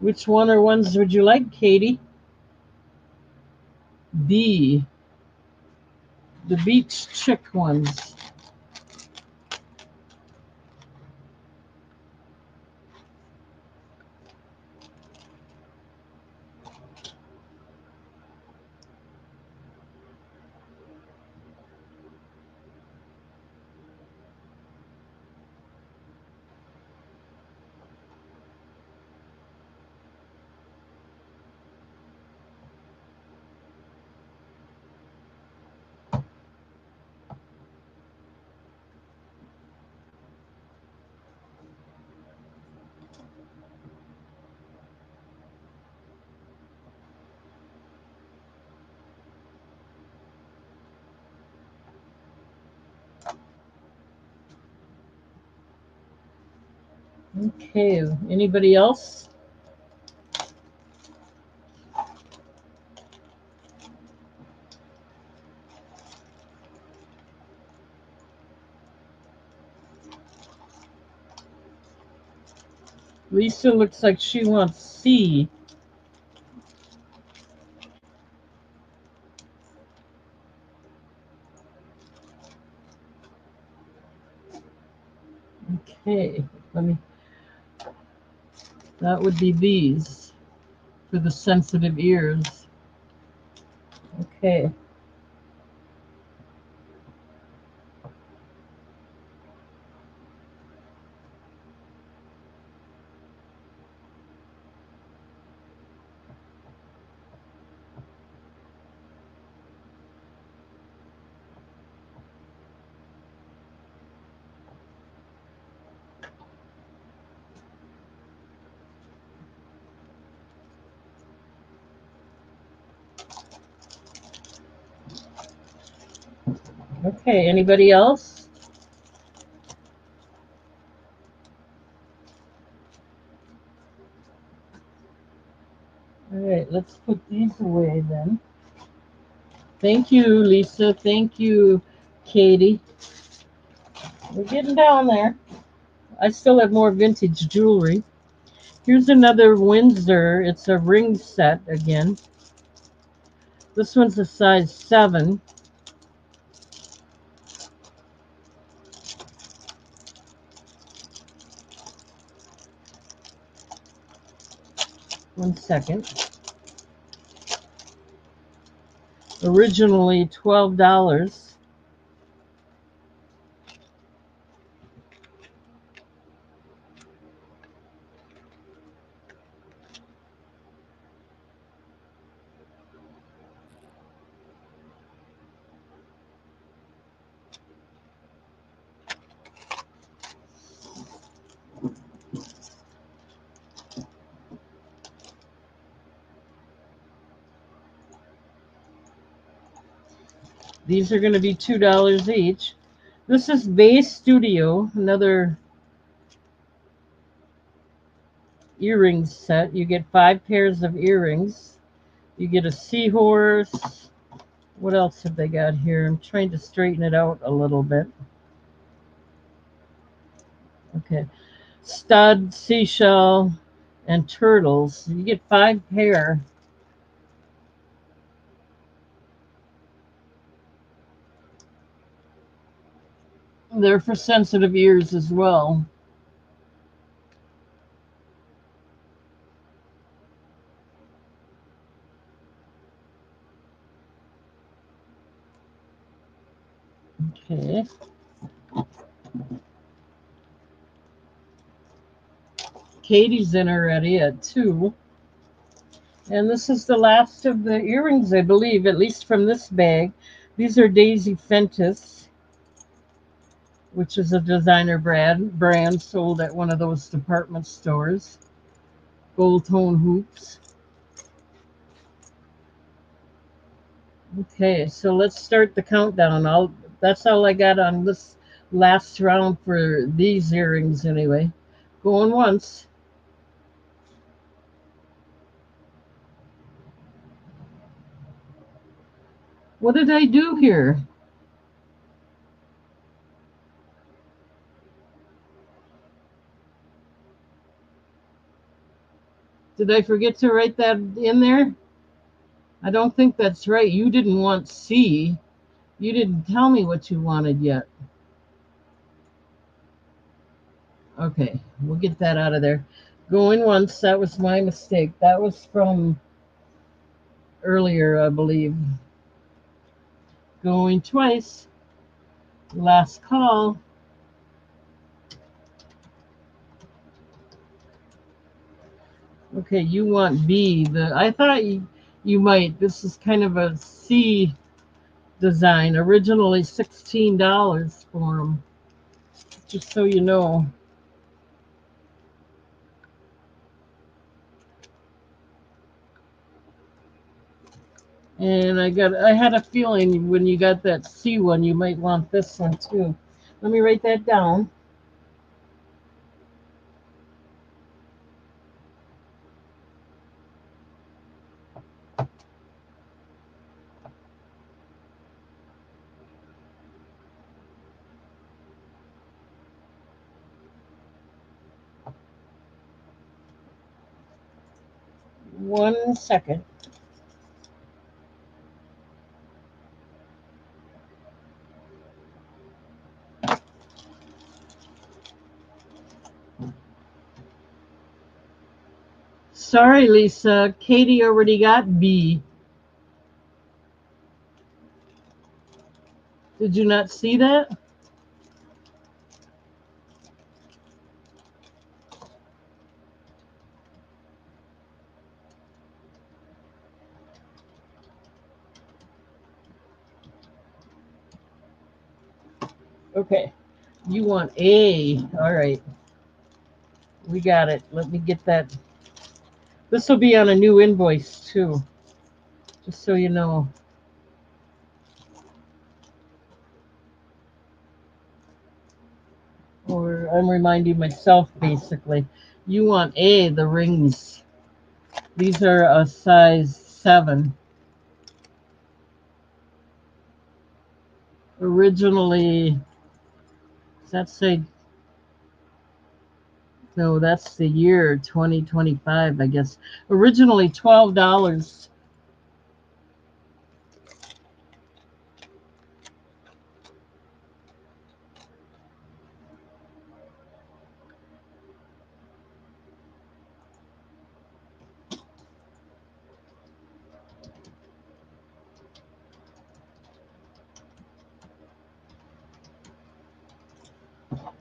Which one or ones would you like, Katie? B. The Beach Chick ones. Okay, anybody else? Lisa looks like she wants C. Okay, let me. That would be these for the sensitive ears. Okay. Okay, anybody else? All right, let's put these away then. Thank you, Lisa. Thank you, Katie. We're getting down there. I still have more vintage jewelry. Here's another Windsor. It's a ring set again. This one's a size 7. 1 second. Originally $12. These are going to be $2 each. This is Bay Studio, another earrings set. You get 5 pairs of earrings. You get a seahorse. What else have they got here? I'm trying to straighten it out a little bit. Okay. Stud, seashell, and turtles. You get 5 pair. They're for sensitive ears as well. Okay. Katie's in already at 2. And this is the last of the earrings, I believe, at least from this bag. These are Daisy Fentis, which is a designer brand sold at one of those department stores. Gold tone hoops. Okay, so let's start the countdown. That's all I got on this last round for these earrings anyway. Going once. What did I do here? Did I forget to write that in there? I don't think that's right. You didn't want C. You didn't tell me what you wanted yet. Okay, we'll get that out of there. Going once, that was my mistake. That was from earlier, I believe. Going twice. Last call. Okay, you want B. I thought you might. This is kind of a C design. Originally $16 for them. Just so you know. And I had a feeling when you got that C one, you might want this one too. Let me write that down. One second. Sorry, Lisa. Katie already got B. Did you not see that? Okay. You want A. All right. We got it. Let me get that. This will be on a new invoice too, just so you know. Or I'm reminding myself basically. You want A, the rings. These are a size 7. Originally, does that say? No, that's the year 2025, I guess. Originally $12.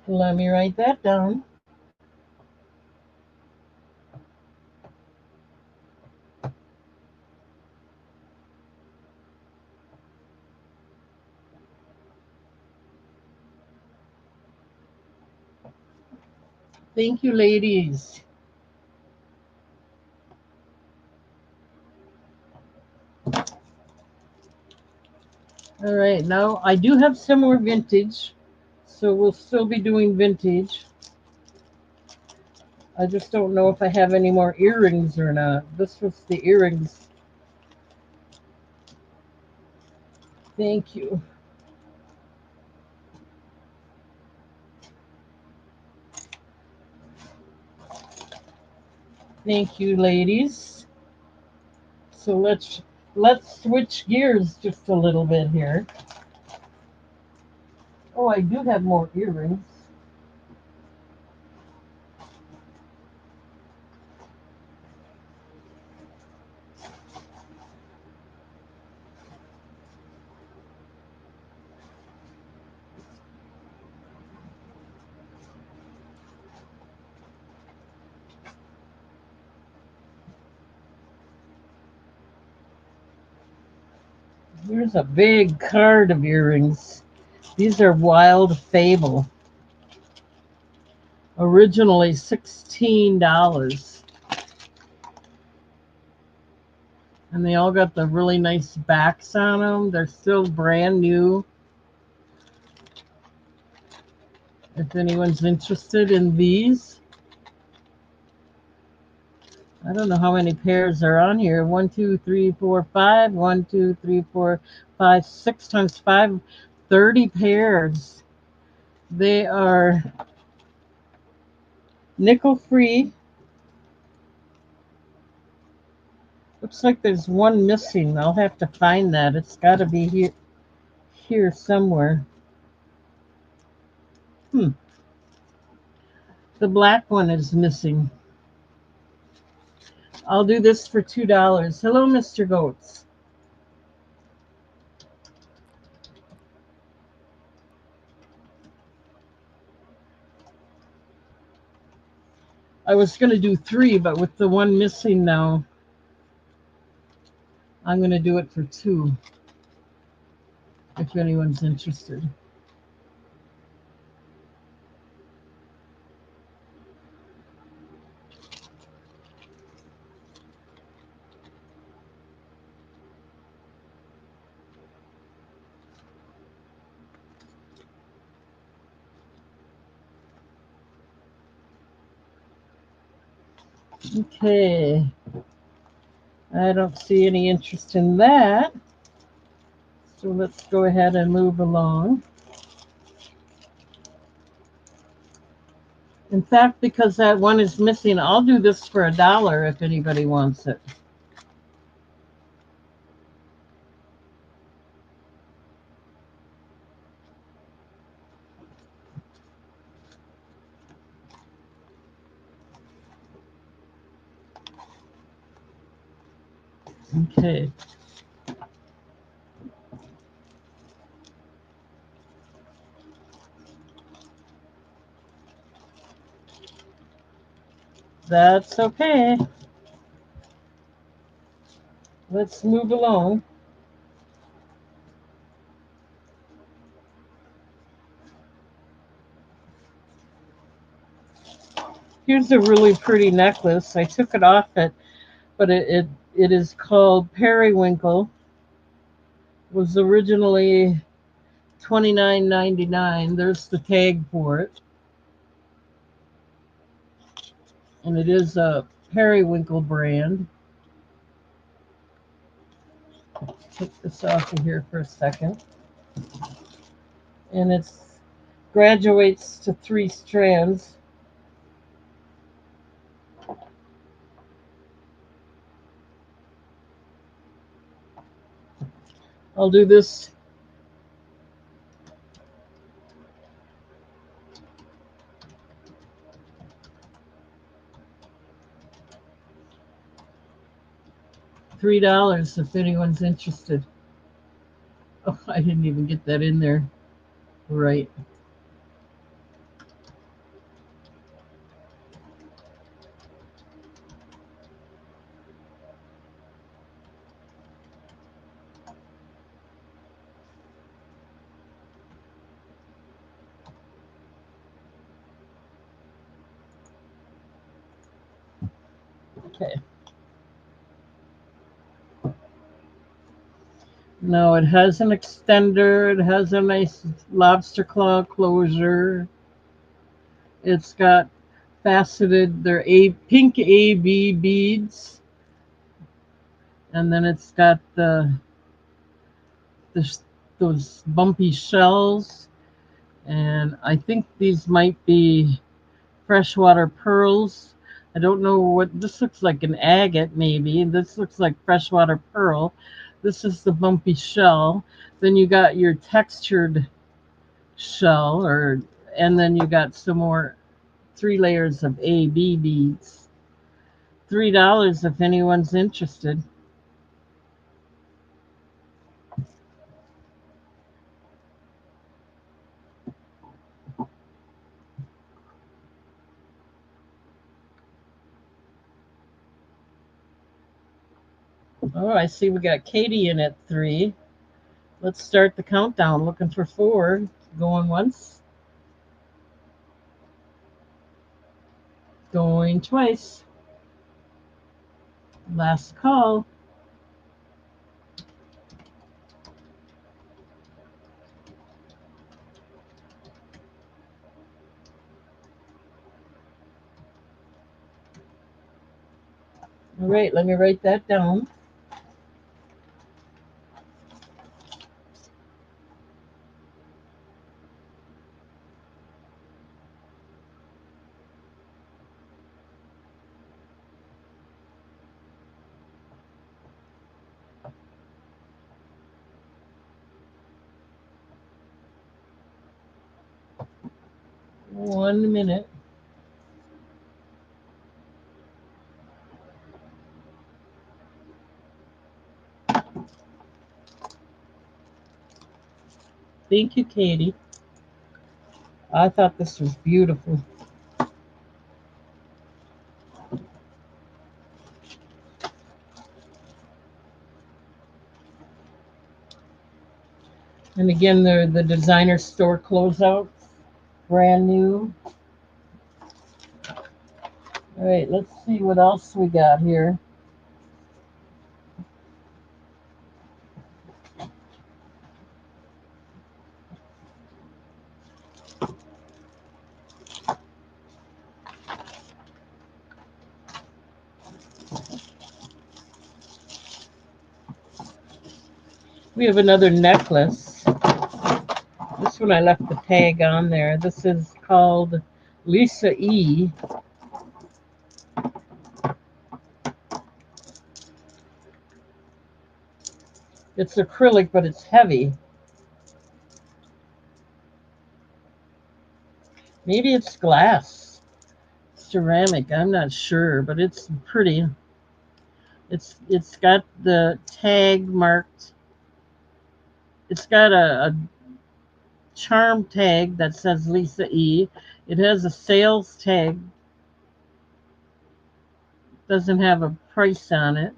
Let me write that down. Thank you, ladies. All right, now I do have some more vintage, so we'll still be doing vintage. I just don't know if I have any more earrings or not. This was the earrings. Thank you. Thank you, ladies. So let's switch gears just a little bit here. Oh, I do have more earrings. Here's a big card of earrings. These are Wild Fable. Originally $16. And they all got the really nice backs on them. They're still brand new. If anyone's interested in these. I don't know how many pairs are on here. 1, 2, 3, 4, 5. 1, 2, 3, 4, 5, 6 times 5. 30 pairs. They are nickel free. Looks like there's one missing. I'll have to find that. It's got to be here somewhere. The black one is missing. I'll do this for $2. Hello, Mr. Goats. I was going to do 3, but with the one missing now, I'm going to do it for 2, if anyone's interested. Okay. I don't see any interest in that. So let's go ahead and move along. In fact, because that one is missing, I'll do this for $1 if anybody wants it. Okay. That's okay. Let's move along. Here's a really pretty necklace. I took it off it, but it is called Periwinkle. Was originally $29.99. There's the tag for it. And it is a Periwinkle brand. Take this off of here for a second. And it graduates to 3 strands. I'll do this. $3 if anyone's interested. Oh, I didn't even get that in there. Right. Okay. No, it has an extender. It has a nice lobster claw closure. It's got faceted, they're pink AB beads, and then it's got the those bumpy shells. And I think these might be freshwater pearls. I don't know what this looks like, an agate maybe. This looks like freshwater pearl. This is the bumpy shell. Then you got your textured shell, and then you got some more 3 layers of AB beads. $3 if anyone's interested. Oh, I see we got Katie in at 3. Let's start the countdown. Looking for 4. Going once. Going twice. Last call. All right, let me write that down. One minute. Thank you, Katie. I thought this was beautiful. And again, the designer store closeout, brand new. All right, let's see what else we got here. We have another necklace. This one I left the tag on there. This is called Lisa E. It's acrylic, but it's heavy. Maybe it's glass, ceramic. I'm not sure, but it's pretty. It's got the tag marked. It's got a charm tag that says Lisa E. It has a sales tag. Doesn't have a price on it,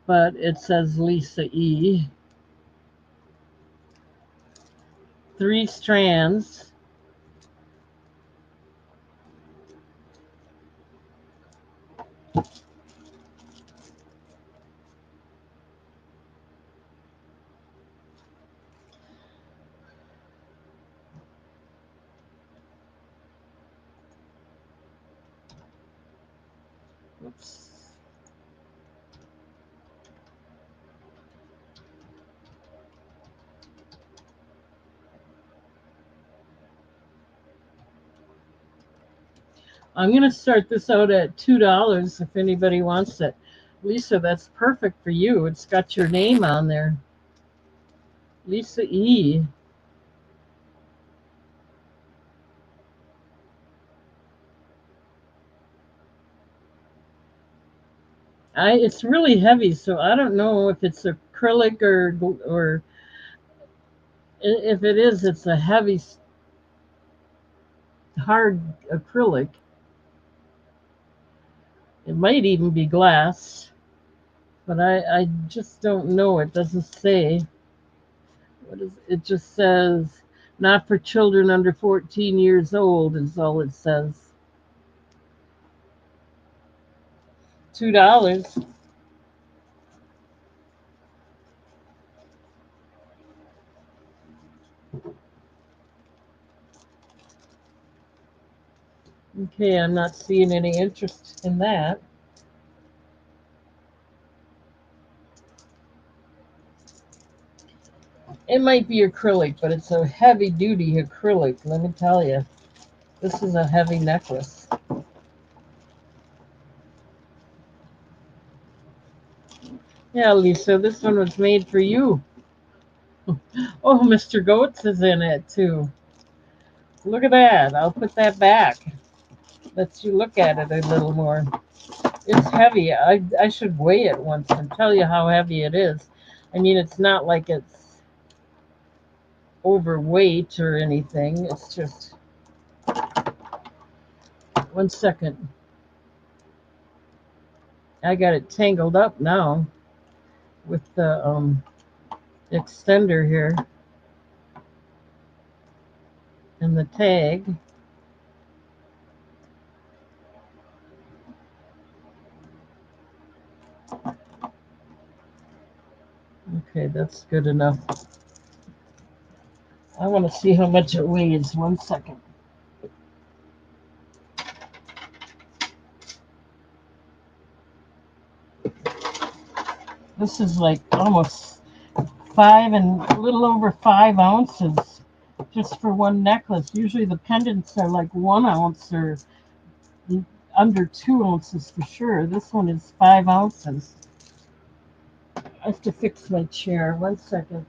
but it says Lisa E. 3 strands. Oops. I'm going to start this out at $2 if anybody wants it. Lisa, that's perfect for you. It's got your name on there. Lisa E. It's really heavy, so I don't know if it's acrylic or if it is, it's a heavy, hard acrylic. It might even be glass, but I just don't know. It doesn't say. What is it? Just says not for children under 14 years old is all it says. $2. Okay, I'm not seeing any interest in that. It might be acrylic, but it's a heavy duty acrylic, let me tell you. This is a heavy necklace. Yeah, Lisa, this one was made for you. Oh, Mr. Goats is in it too. Look at that. I'll put that back. Let you look at it a little more. It's heavy. I should weigh it once and tell you how heavy it is. I mean, it's not like it's overweight or anything. It's just 1 second. I got it tangled up now with the extender here and the tag. Okay, that's good enough. I want to see how much it weighs. 1 second. This is like almost 5 and a little over 5 ounces just for one necklace. Usually the pendants are like 1 ounce or under 2 ounces for sure. This one is 5 ounces. I have to fix my chair. 1 second.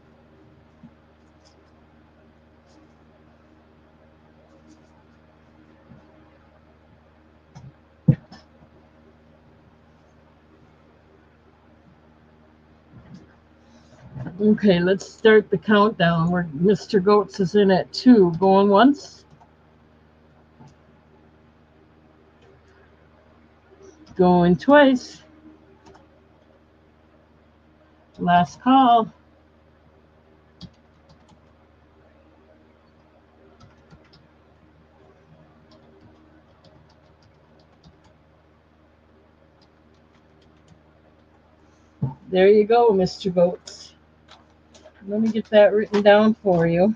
Okay, let's start the countdown. Where Mr. Goats is in at 2. Going once. Going twice. Last call. There you go, Mr. Goats. Let me get that written down for you.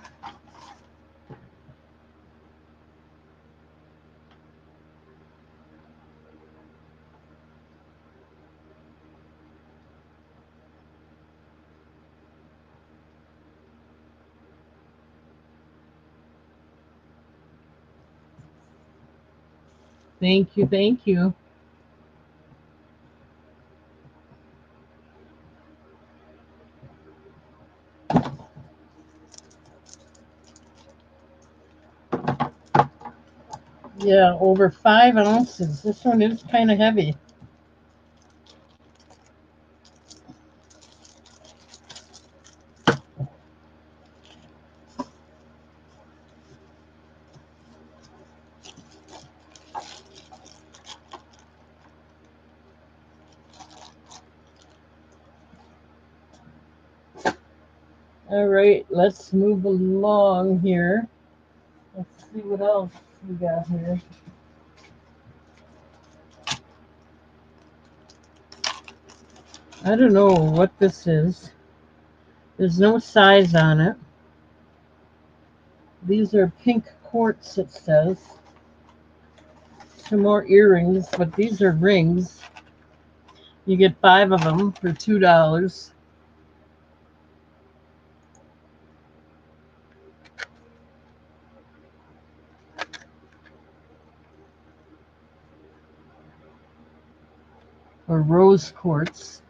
Thank you, thank you. Yeah, over 5 ounces. This one is kind of heavy. All right, let's move along here. Let's see what else we got here. I don't know what this is. There's no size on it. These are pink quartz, it says. Some more earrings, but these are rings. You get 5 of them for $2. Or rose quartz.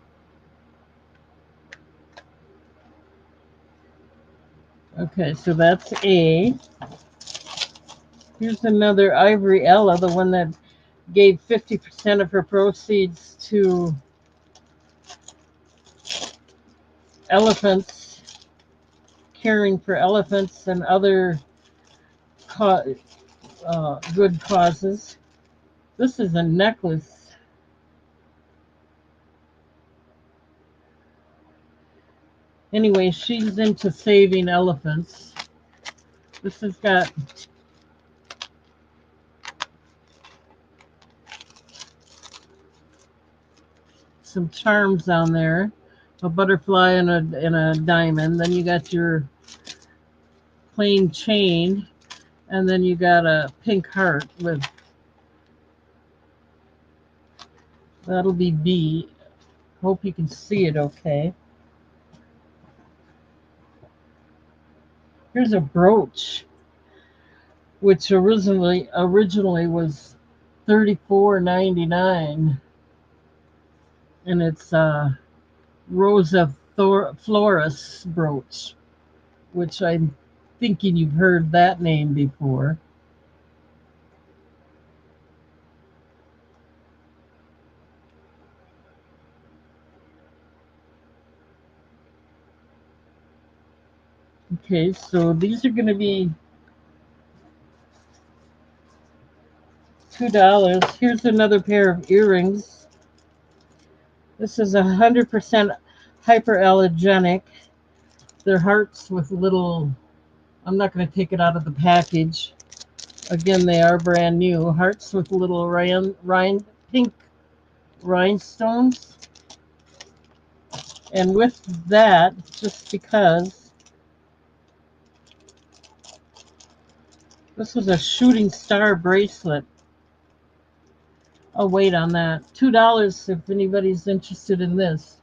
Okay, so that's A. Here's another Ivory Ella, the one that gave 50% of her proceeds to elephants, caring for elephants and other good causes. This is a necklace. Anyway, she's into saving elephants. This has got some charms on there, a butterfly and a diamond. Then you got your plain chain, and then you got a pink heart with, that'll be B. Hope you can see it okay. Here's a brooch, which originally was $34.99, and it's a Rosa Flores brooch, which I'm thinking you've heard that name before. Okay, so these are going to be $2. Here's another pair of earrings. This is 100% hyperallergenic. They're hearts with little, I'm not going to take it out of the package. Again, they are brand new. Hearts with little pink rhinestones. And with that, just because, this was a shooting star bracelet. I'll wait on that. $2 if anybody's interested in this.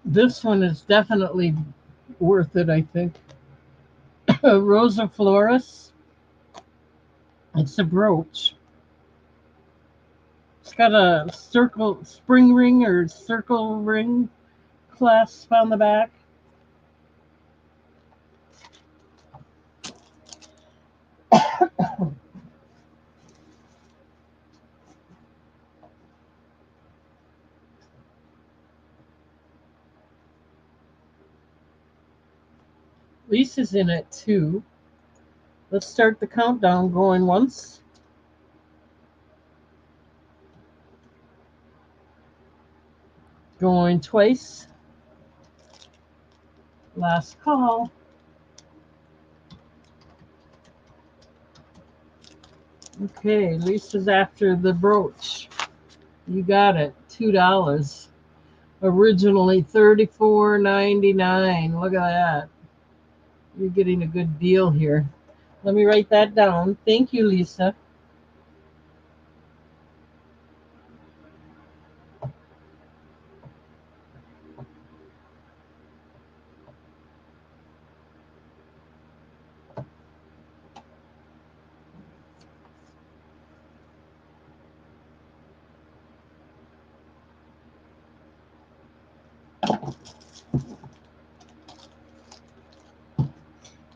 This one is definitely worth it, I think. Rosa Flores. It's a brooch. It's got a spring ring or circle ring clasp on the back. Lisa's in it too. Let's start the countdown. Going once. Going twice. Last call. Okay, Lisa's after the brooch. You got it. $2. Originally $34.99. Look at that. You're getting a good deal here. Let me write that down. Thank you, Lisa.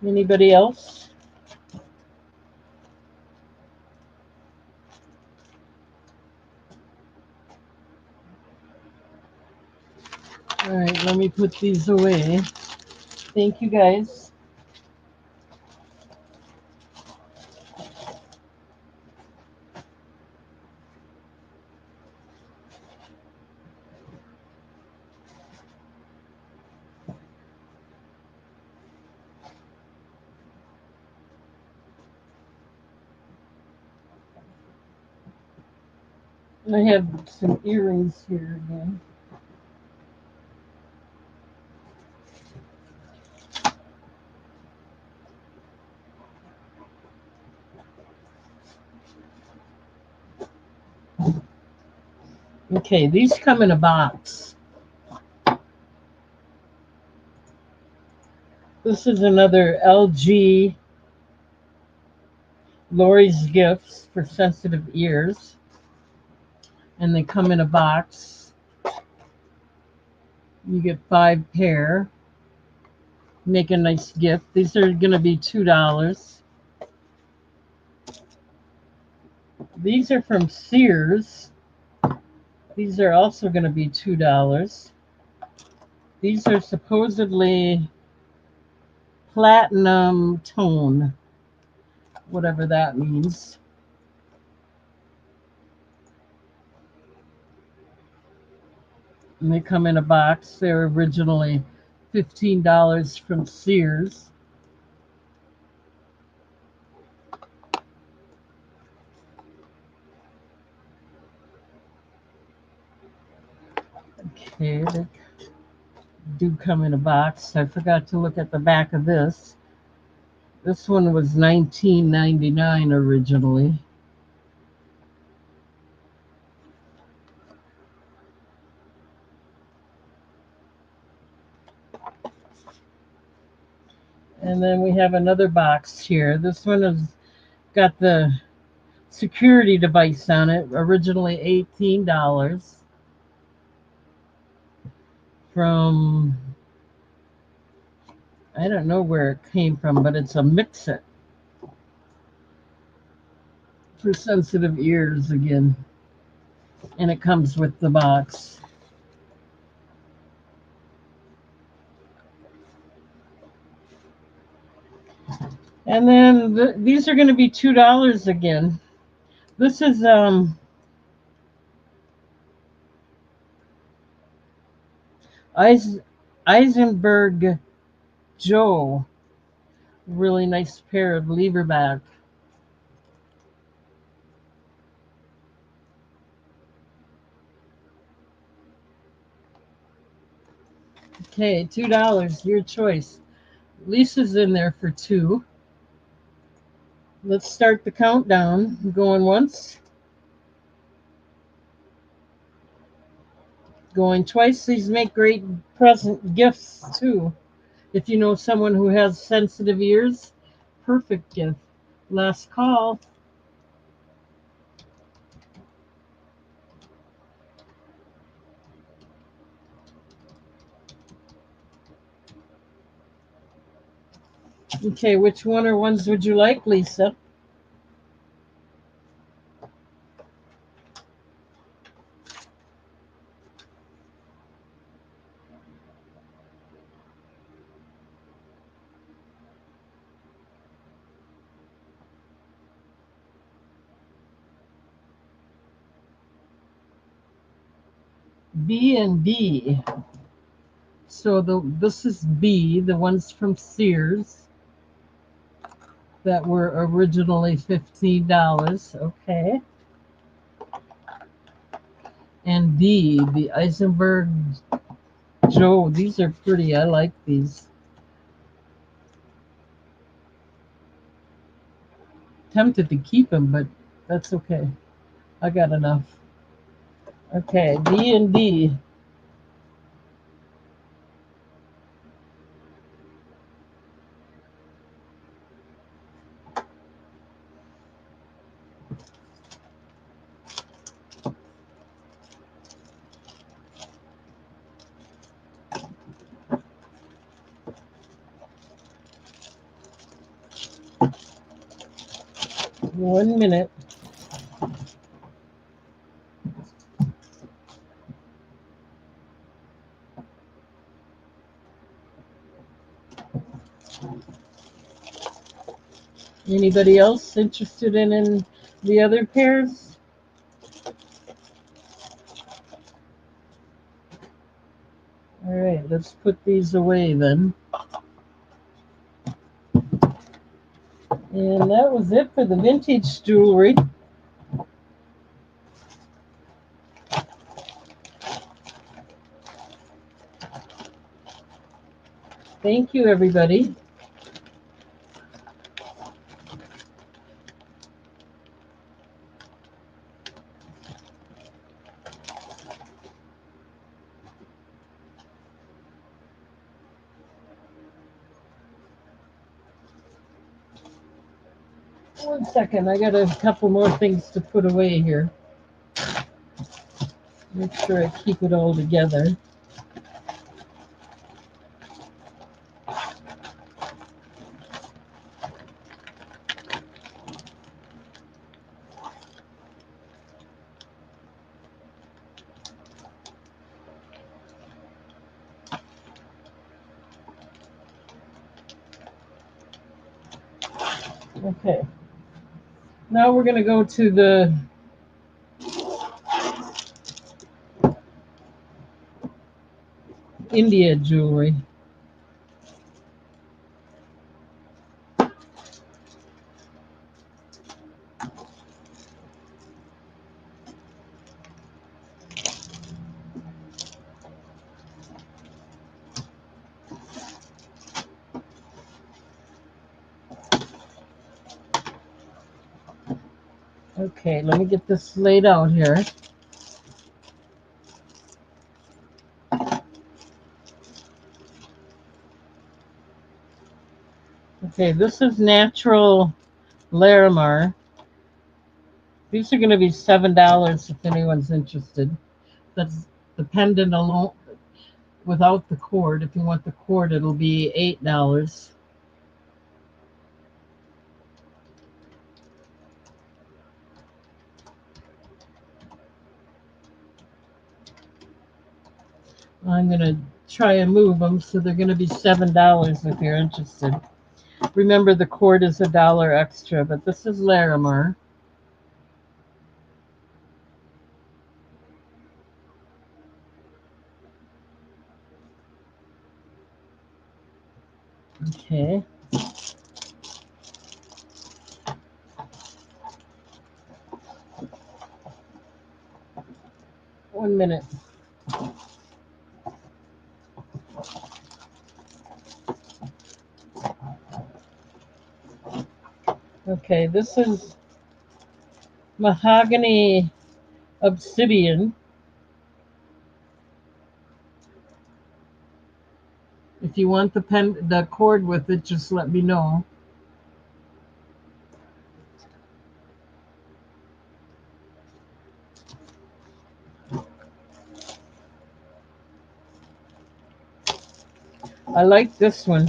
Anybody else? All right, let me put these away. Thank you, guys. I have some earrings here again. Okay, these come in a box. This is another LG Lori's Gifts for sensitive ears. And they come in a box. You get 5 pair. Make a nice gift. These are going to be $2. These are from Sears. These are also going to be $2. These are supposedly platinum tone, whatever that means. And they come in a box. They're originally $15 from Sears. Okay, they do come in a box. I forgot to look at the back of this. This one was $19.99 originally. And then we have another box here. This one has got the security device on it, originally $18 from, I don't know where it came from, but it's a Mix-It for sensitive ears again. And it comes with the box. And then these are going to be $2 again. This is Eisenberg Joe. Really nice pair of lever back. Okay, $2, your choice. Lisa's in there for 2. Let's start the countdown. Going once. Going twice. These make great present gifts too. If you know someone who has sensitive ears, perfect gift. Last call. Okay, which one or ones would you like, Lisa? B and D. So this is B, the ones from Sears that were originally $15. Okay. And D, the Eisenberg Joe. These are pretty. I like these. Tempted to keep them, but that's okay. I got enough. Okay, D and D. One minute. Anybody else interested in the other pairs? All right, let's put these away then. And that was it for the vintage jewelry. Thank you, everybody. One second, I got a couple more things to put away here. Make sure I keep it all together. Okay. Now we're going to go to the India jewelry. Okay, let me get this laid out here. Okay, this is natural Larimar. These are going to be $7 if anyone's interested. That's the pendant alone without the cord. If you want the cord, it'll be $8. I'm going to try and move them, so they're going to be $7 if you're interested. Remember, the cord is $1 extra, but this is Larimar. Okay. One minute. Okay, this is mahogany obsidian. If you want the cord with it, just let me know. I like this one.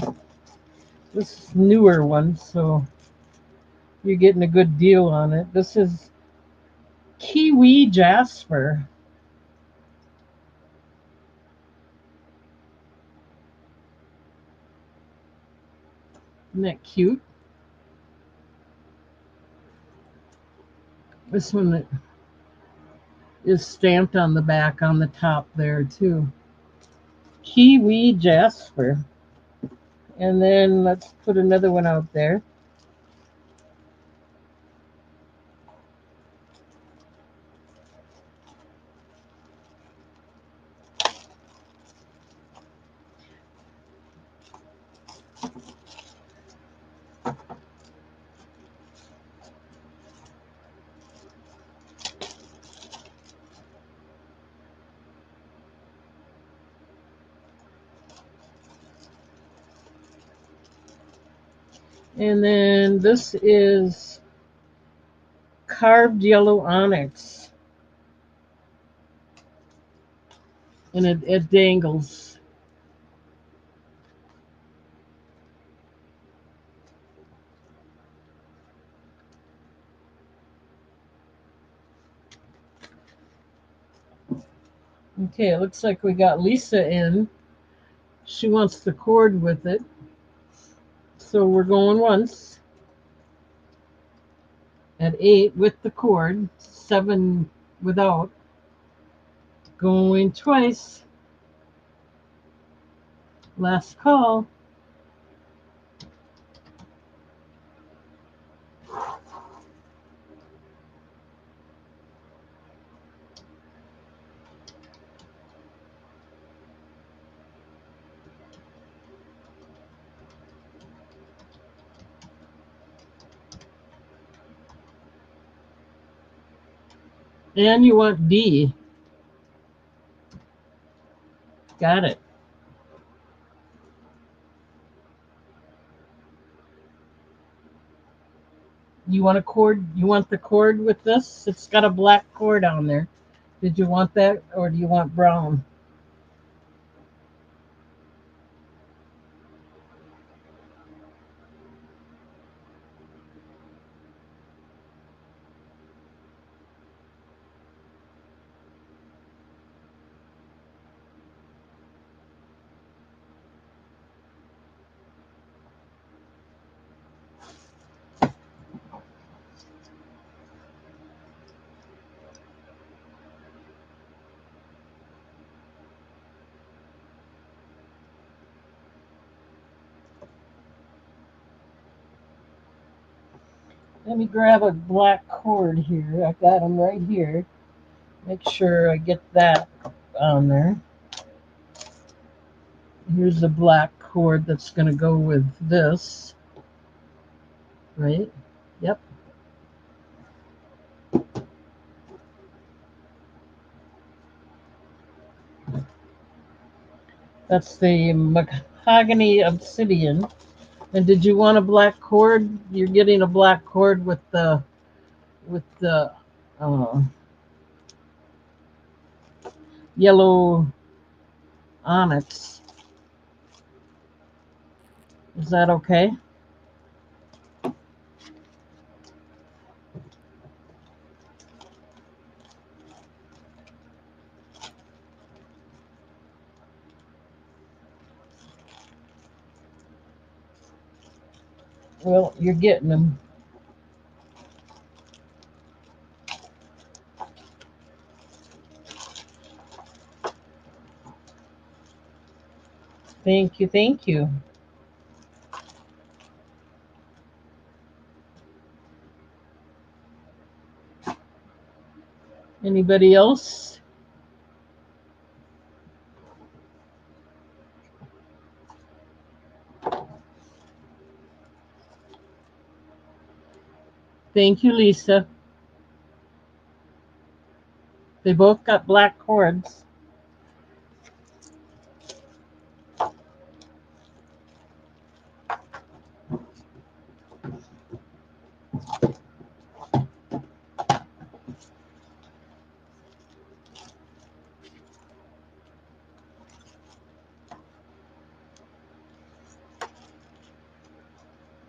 This newer one, so you're getting a good deal on it. This is kiwi jasper. Isn't that cute? This one is stamped on the back on the top there too. Kiwi jasper. And then let's put another one out there. And then this is carved yellow onyx. And it dangles. Okay, it looks like we got Lisa in. She wants the cord with it. So we're going once at 8 with the cord, 7 without. Going twice. Last call. And you want D. Got it. You want a cord? You want the cord with this? It's got a black cord on there. Did you want that or do you want brown? Let me grab a black cord here. I got them right here. Make sure I get that on there. Here's the black cord that's going to go with this. Right? Yep. That's the mahogany obsidian. And did you want a black cord? You're getting a black cord with the uh, yellow onyx. Is that okay? Well, you're getting them. Thank you, thank you. Anybody else? Thank you, Lisa. They both got black cords.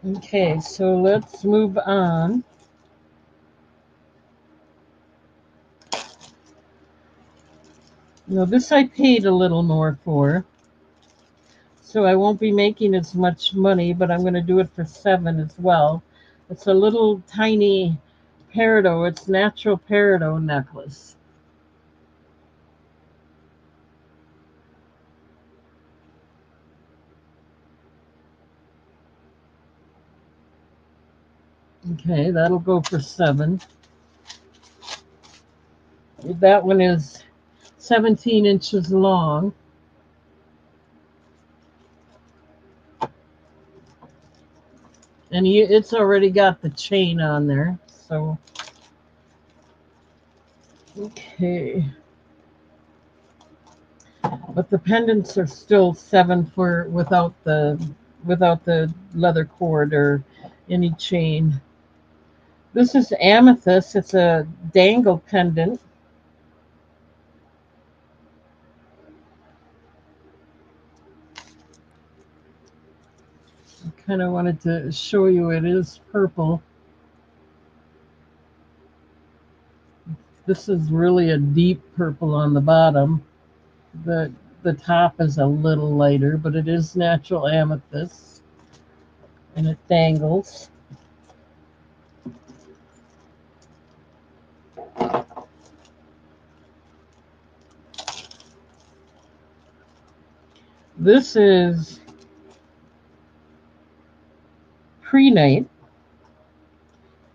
Okay, so let's move on. Now, this I paid a little more for, so I won't be making as much money, but I'm going to do it for 7 as well. It's a little tiny peridot. It's natural peridot necklace. Okay, that'll go for 7. That one is 17 inches long. And it's already got the chain on there. So, okay. But the pendants are still 7 for without the leather cord or any chain. This is amethyst. It's a dangle pendant. I kind of wanted to show you it is purple. This is really a deep purple on the bottom. The the top is a little lighter, but it is natural amethyst and it dangles. This is prehnite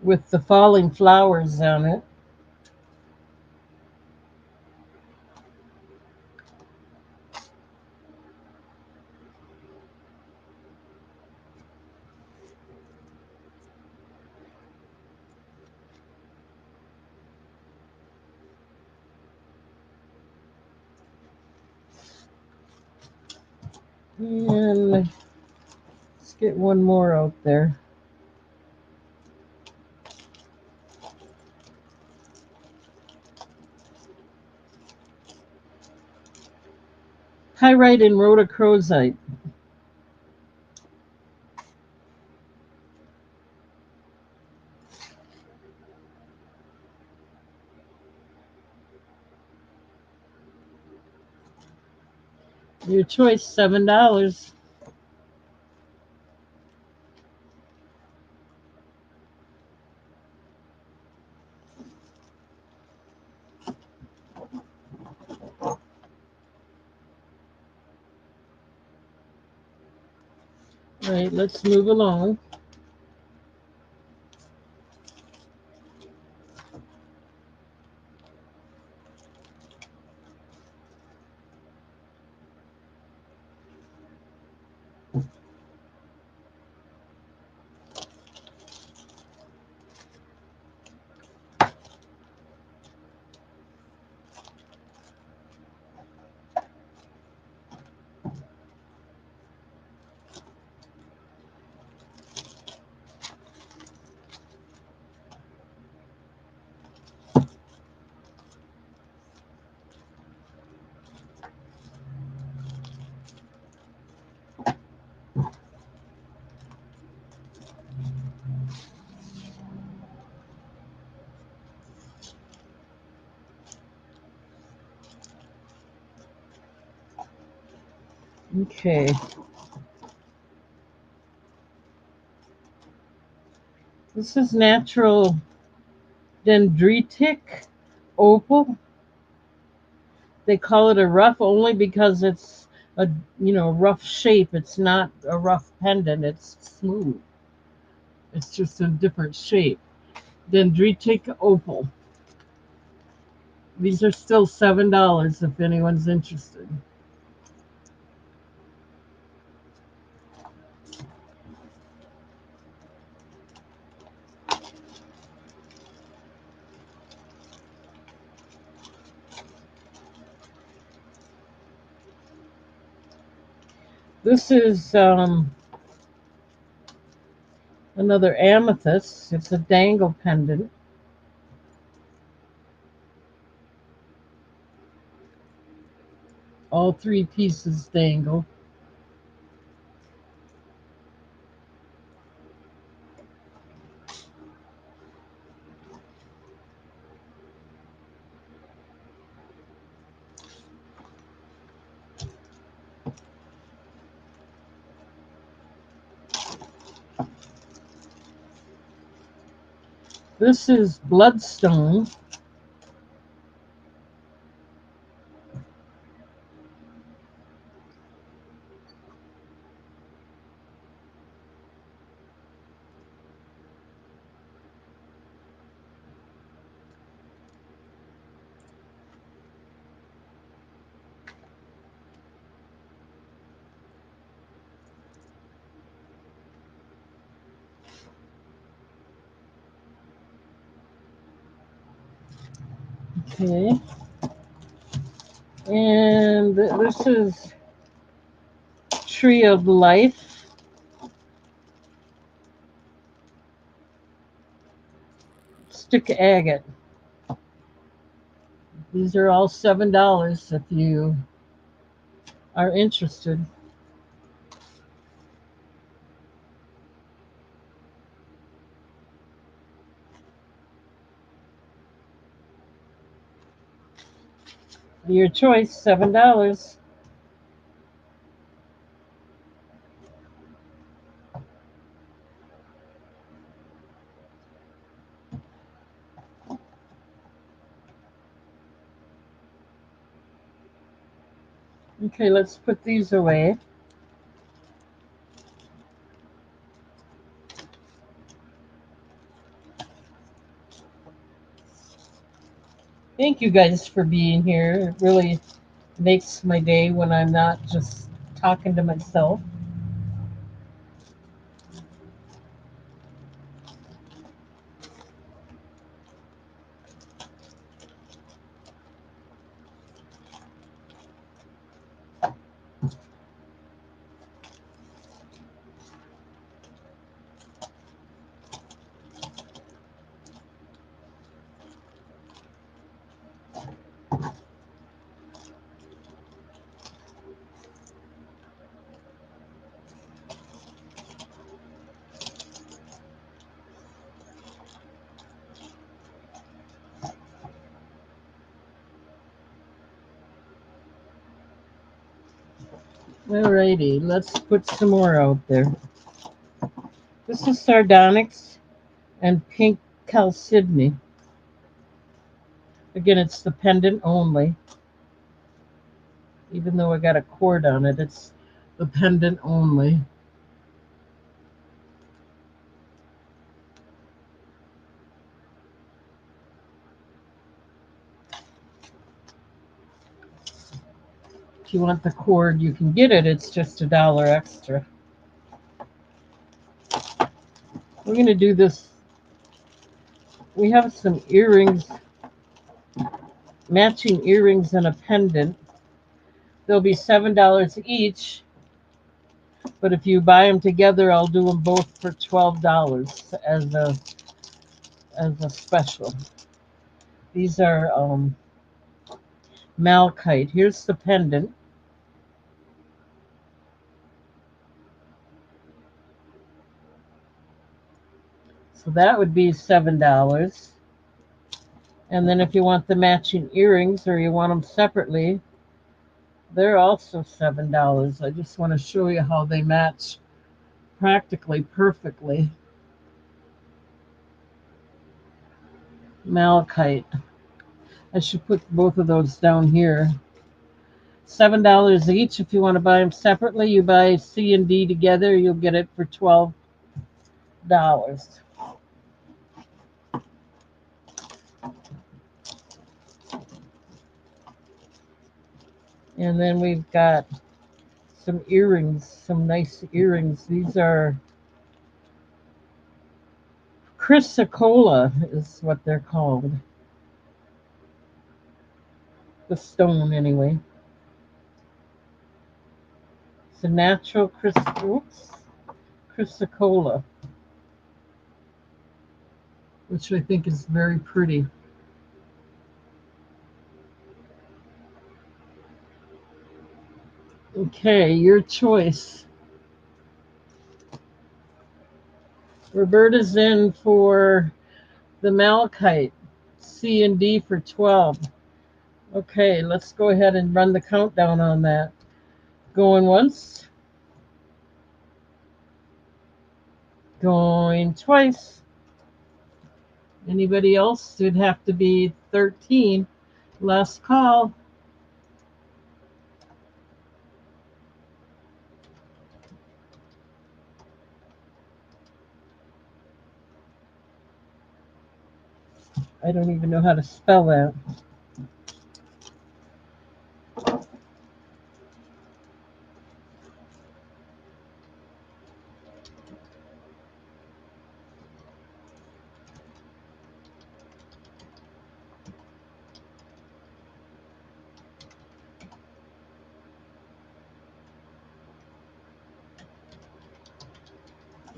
with the falling flowers on it. And let's get one more out there. Pyrite and rhodochrosite. Your choice, $7. All right, let's move along. Okay. This is natural dendritic opal. They call it a rough only because it's a rough shape. It's not a rough pendant. It's smooth. It's just a different shape. Dendritic opal. These are still $7 if anyone's interested. This is another amethyst. It's a dangle pendant. All three pieces dangle. This is bloodstone. Okay. And this is Tree of Life. Stick agate. These are all $7 if you are interested. Your choice, $7. Okay, let's put these away. Thank you guys for being here. It really makes my day when I'm not just talking to myself. Alrighty, let's put some more out there. This is sardonyx and pink chalcedony. Again, it's the pendant only. Even though I got a cord on it, it's the pendant only. If you want the cord, you can get it. It's just $1 extra. We're going to do this. We have some earrings, matching earrings and a pendant. They'll be $7 each, but if you buy them together, I'll do them both for $12 as a special. These are malachite. Here's the pendant. So that would be $7. And then if you want the matching earrings or you want them separately, They're also $7. I just want to show you how they match practically perfectly. Malachite. I should put both of those down here. $7 each. If you want to buy them separately, you buy C and D together, you'll get it for $12. And then we've got some earrings, some nice earrings. These are chrysocolla is what they're called. The stone, anyway. It's a natural chrysocolla, which I think is very pretty. Okay, your choice. Roberta's in for the malachite, C and D for 12. Okay, let's go ahead and run the countdown on that. Going once, going twice. Anybody else? It'd have to be 13. Last call. I don't even know how to spell that.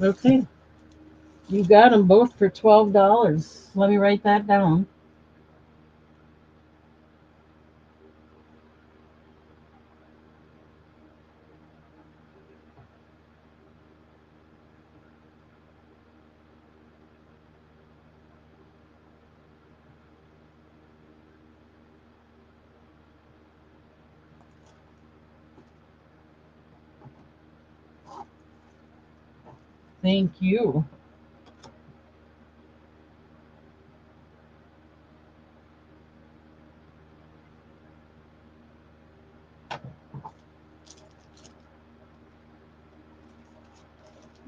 Okay, you got them both for $12. Let me write that down. Thank you.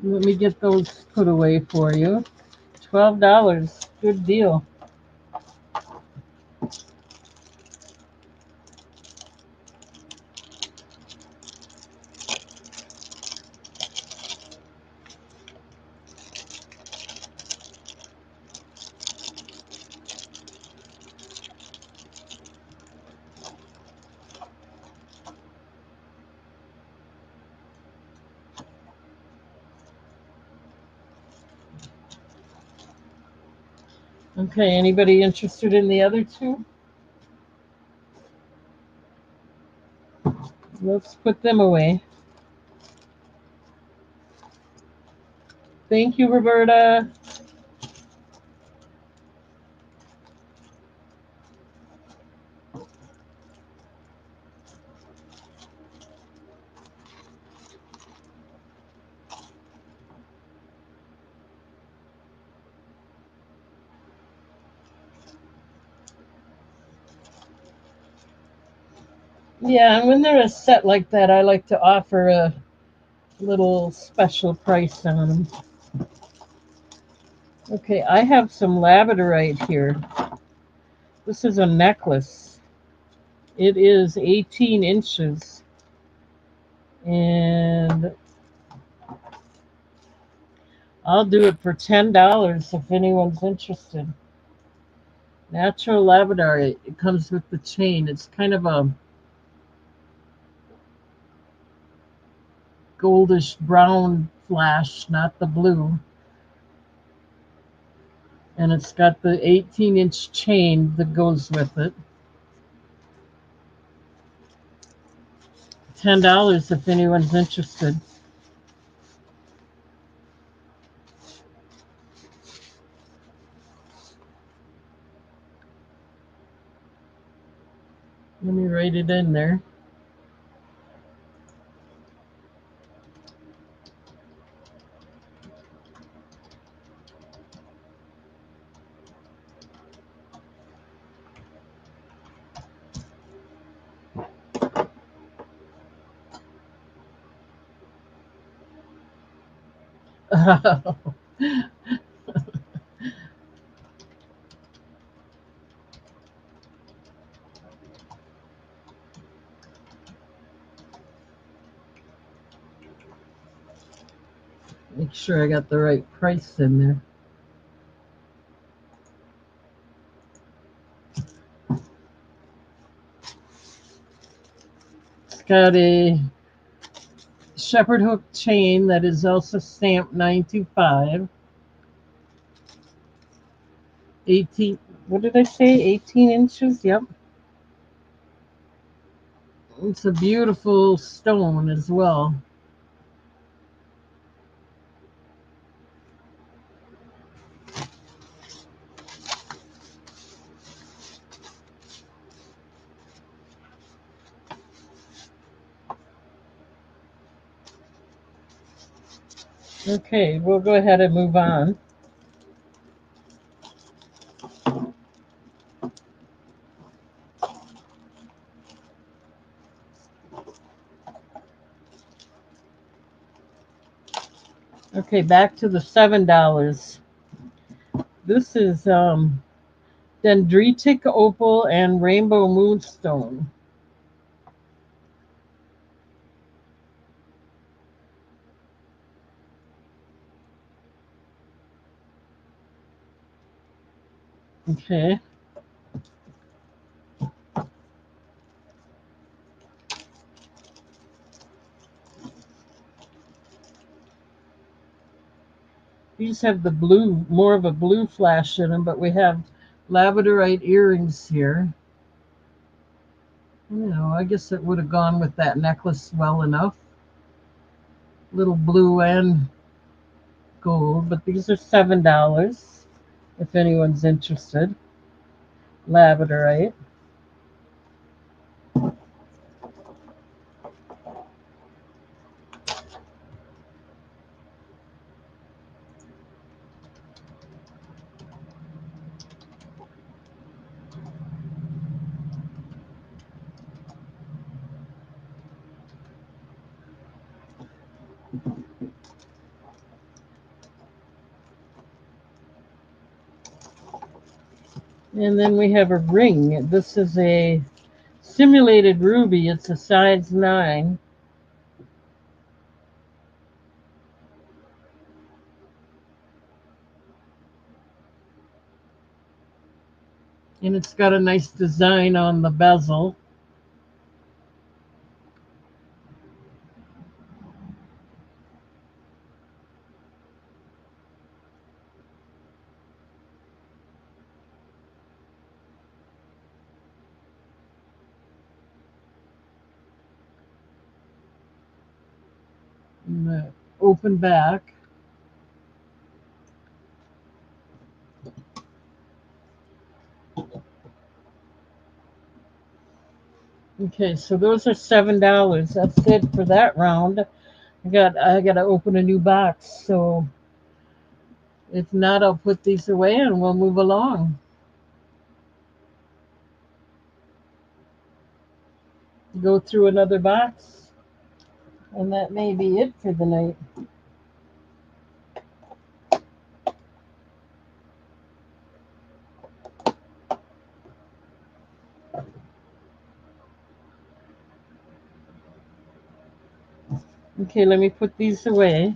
Let me get those put away for you. $12. Good deal. Okay, anybody interested in the other two? Let's put them away. Thank you, Roberta. Yeah, and when they're a set like that, I like to offer a little special price on them. Okay, I have some labradorite here. This is a necklace. It is 18 inches. And I'll do it for $10 if anyone's interested. Natural labradorite. It comes with the chain. It's kind of a goldish brown flash, not the blue. And it's got the 18-inch chain that goes with it. $10 if anyone's interested. Let me write it in there. Make sure I got the right price in there. It's got a shepherd hook chain that is also stamped 925. 18, what did I say? 18 inches? Yep. It's a beautiful stone as well. Okay, we'll go ahead and move on. Okay, back to the $7. This is dendritic opal and rainbow moonstone. Okay. These have the blue, more of a blue flash in them, but we have labradorite earrings here. You know, I guess it would have gone with that necklace well enough. Little blue and gold, but these are $7 if anyone's interested. Labradorite. And then we have a ring. This is a simulated ruby. It's a size 9. And it's got a nice design on the bezel. And the open back. Okay, so those are $7. That's it for that round. I gotta open a new box. So if not, I'll put these away and we'll move along. Go through another box. And that may be it for the night. Okay, let me put these away.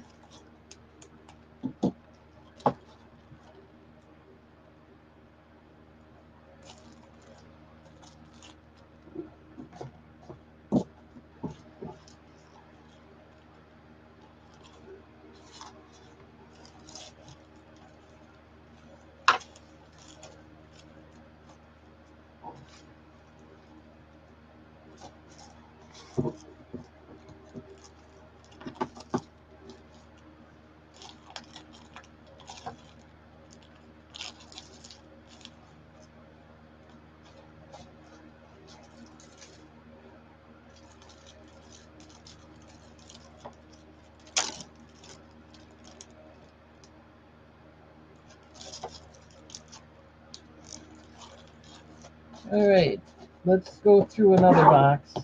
All right, let's go through another box.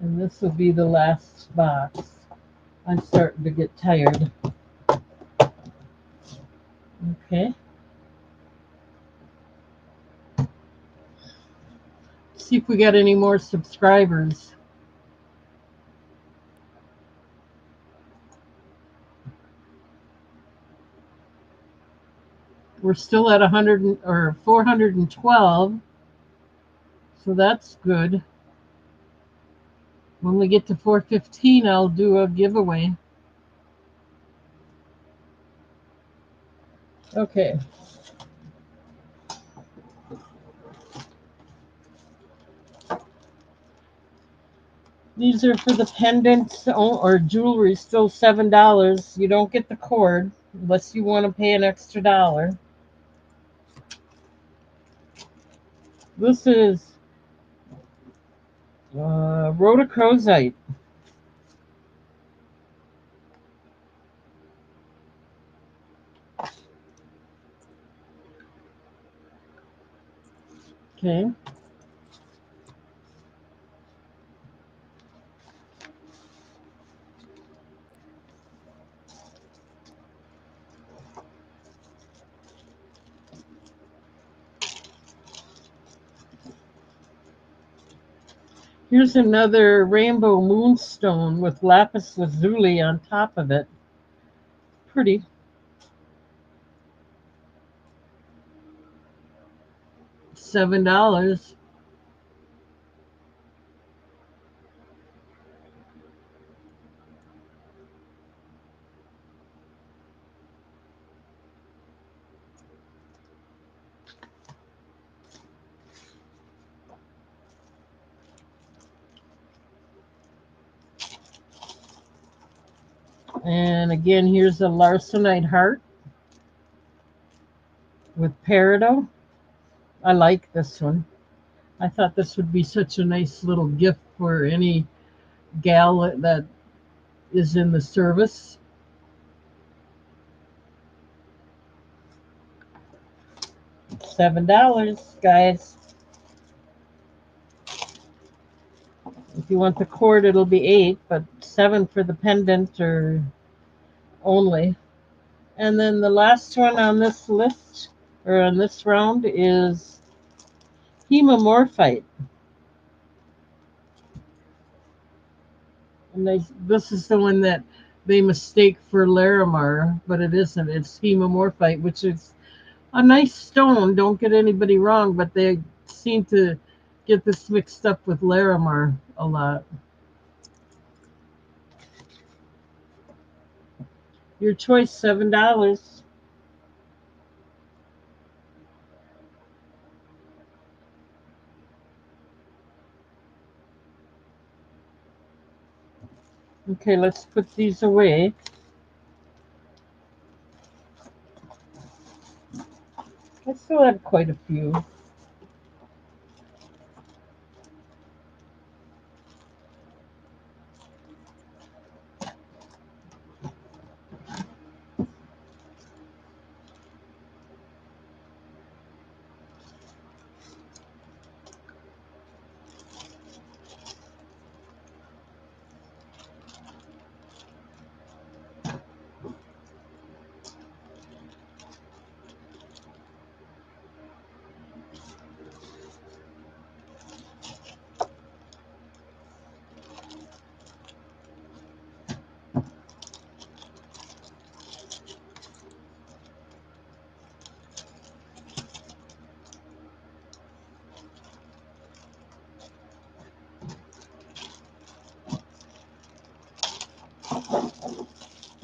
And this will be the last box. I'm starting to get tired. Okay. See if we got any more subscribers. We're still at 100 or 412, so that's good. When we get to 415, I'll do a giveaway. Okay. These are for the pendants or jewelry, still $7. You don't get the cord unless you want to pay an extra dollar. This is rhodochrosite. Okay. Here's another rainbow moonstone with lapis lazuli on top of it. Pretty. $7. And again, here's a larcenite heart with peridot. I like this one. I thought this would be such a nice little gift for any gal that is in the service. $7, guys. If you want the cord, it'll be 8, but 7 for the pendant or only. And then the last one on this list or on this round is hemamorphite. And this is the one that they mistake for Larimar, but it isn't. It's hemamorphite, which is a nice stone. Don't get anybody wrong, but they seem to get this mixed up with Larimar a lot. Your choice, $7. Okay, let's put these away. I still have quite a few.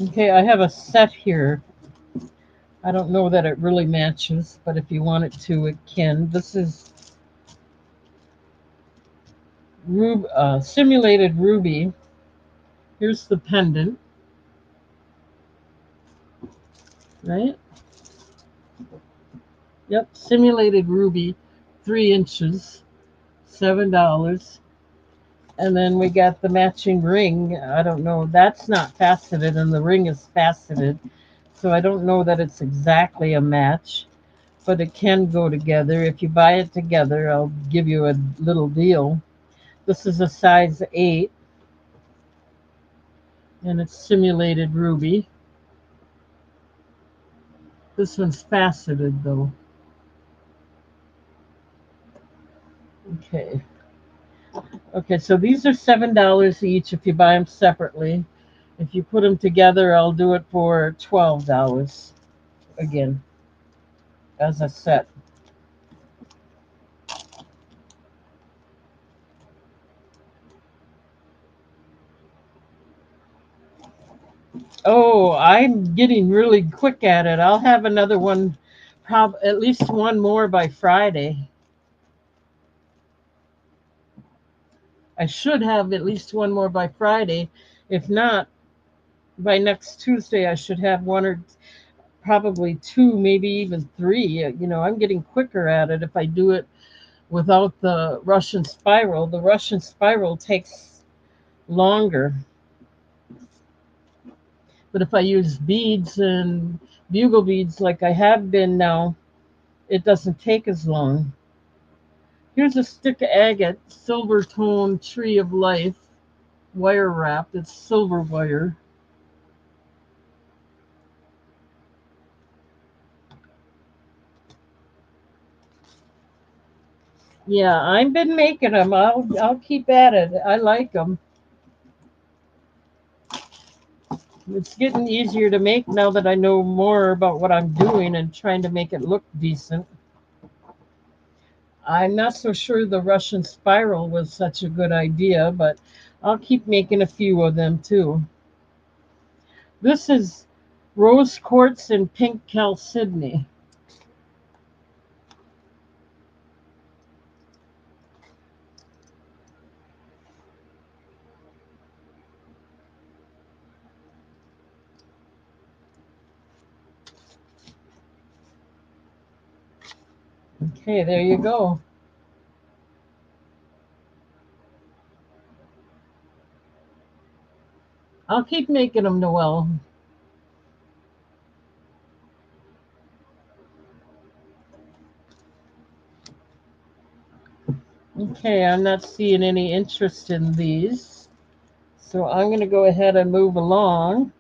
Okay, I have a set here. I don't know that it really matches, but if you want it to, it can. This is simulated ruby. Here's the pendant, right? Yep, simulated ruby, 3 inches, $7. And then we got the matching ring. I don't know. That's not faceted, and the ring is faceted. So I don't know that it's exactly a match, but it can go together. If you buy it together, I'll give you a little deal. This is a size 8, and it's simulated ruby. This one's faceted though. Okay. Okay, so these are $7 each if you buy them separately. If you put them together, I'll do it for $12 again as a set. Oh, I'm getting really quick at it. I'll have another one, at least one more by Friday. I should have at least one more by Friday. If not, by next Tuesday, I should have one or probably two, maybe even three. I'm getting quicker at it if I do it without the Russian spiral. The Russian spiral takes longer. But if I use beads and bugle beads like I have been now, it doesn't take as long. Here's a stick of agate, silver tone tree of life, wire wrapped. It's silver wire. Yeah, I've been making them. I'll keep at it. I like them. It's getting easier to make now that I know more about what I'm doing and trying to make it look decent. I'm not so sure the Russian spiral was such a good idea, but I'll keep making a few of them too. This is rose quartz and pink chalcedony. Okay, there you go. I'll keep making them, Noel. Okay, I'm not seeing any interest in these. So I'm going to go ahead and move along.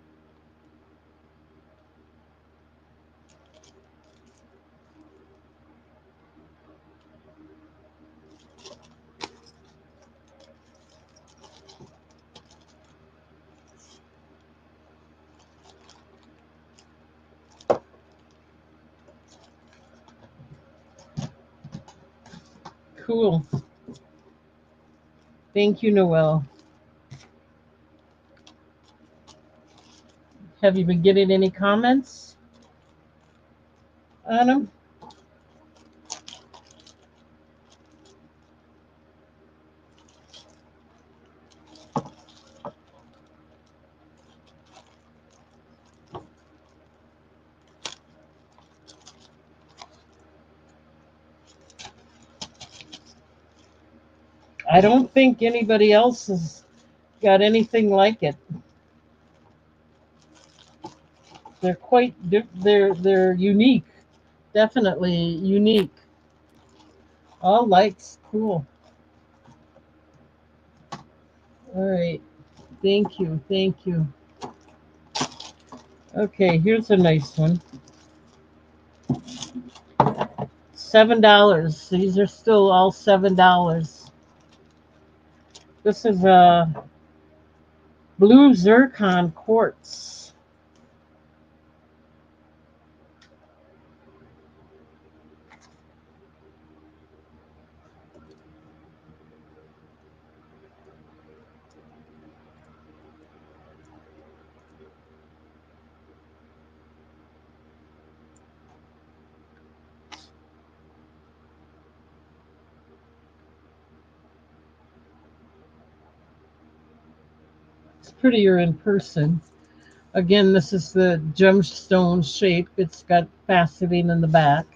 Cool. Thank you, Noel. Have you been getting any comments on them? I don't think anybody else has got anything like it. They're they're unique. Definitely unique. All likes. Cool. All right. Thank you. Thank you. Okay, here's a nice one. $7. These are still all $7. This is a blue zircon quartz. It's prettier in person. Again, this is the gemstone shape. It's got faceting in the back.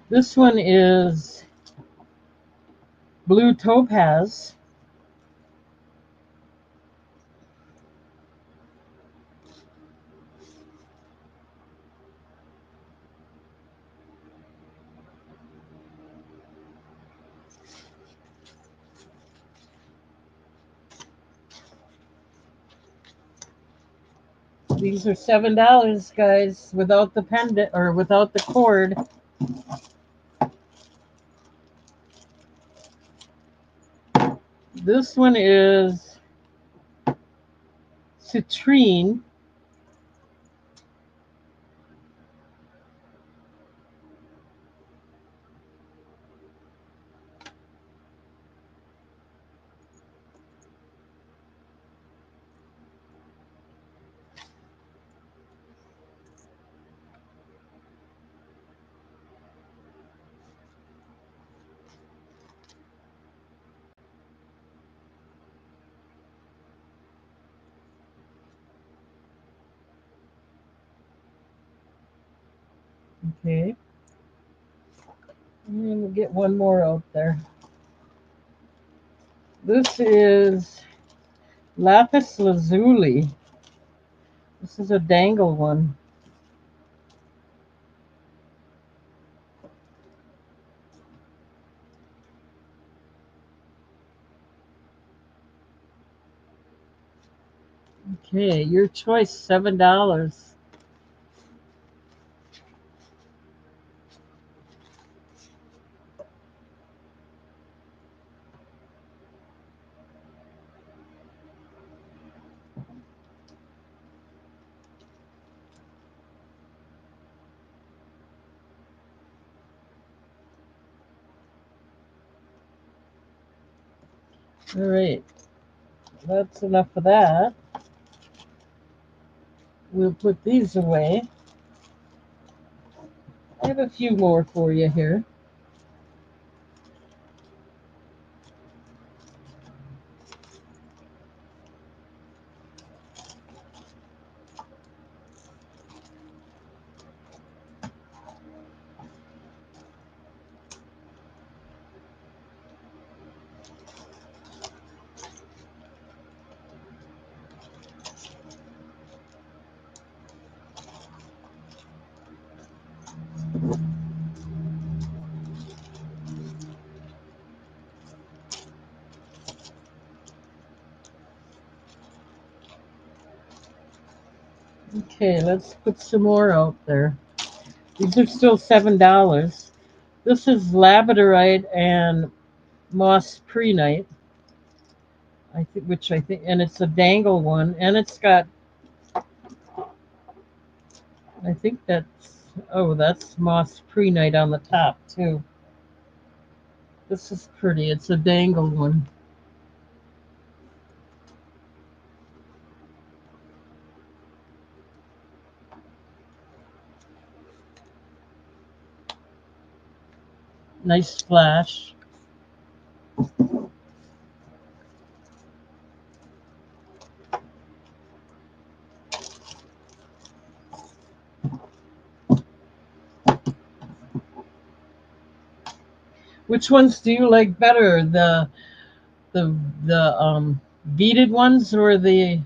This one is blue topaz. These are $7, guys, without the pendant or without the cord. This one is citrine. Okay. I'm going to get one more out there. This is lapis lazuli. This is a dangle one. Okay, your choice, $7. All right, that's enough of that. We'll put these away. I have a few more for you here. Okay, let's put some more out there. These are still $7. This is labradorite and moss prehnite. I think, and it's a dangle one, and it's got. I think that's moss prehnite on the top too. This is pretty. It's a dangle one. Nice flash. Which ones do you like better? The beaded ones or the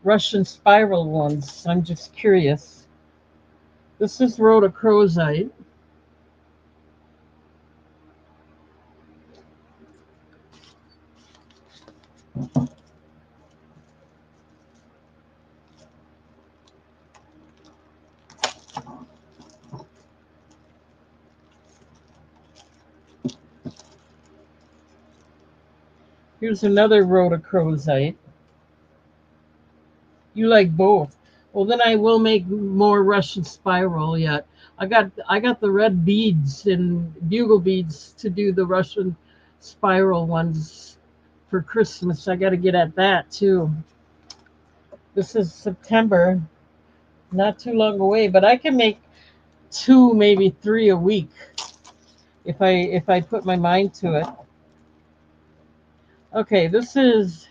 Russian spiral ones? I'm just curious. This is rhodochrosite. Here's another rhodochrosite. You like both. Well, then I will make more Russian spiral yet. I got the red beads and bugle beads to do the Russian spiral ones for Christmas. I got to get at that too. This is September, not too long away, but I can make two, maybe three a week if I put my mind to it. Okay, this is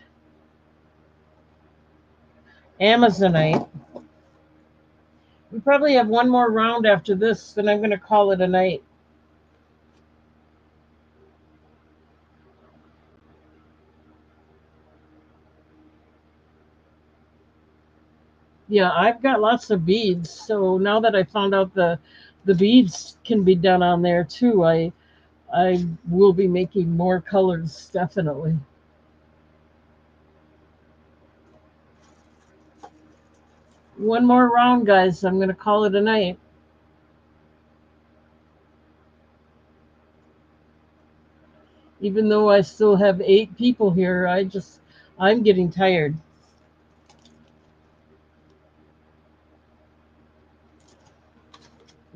Amazonite. We probably have one more round after this, then I'm going to call it a night. Yeah, I've got lots of beads. So now that I found out the beads can be done on there too, I will be making more colors definitely. One more round, guys. I'm going to call it a night. Even though I still have 8 people here, I'm getting tired.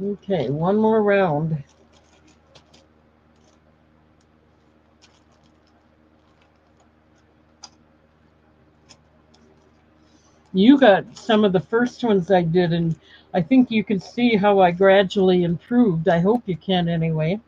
Okay, one more round. You got some of the first ones I did, and I think you can see how I gradually improved. I hope you can anyway.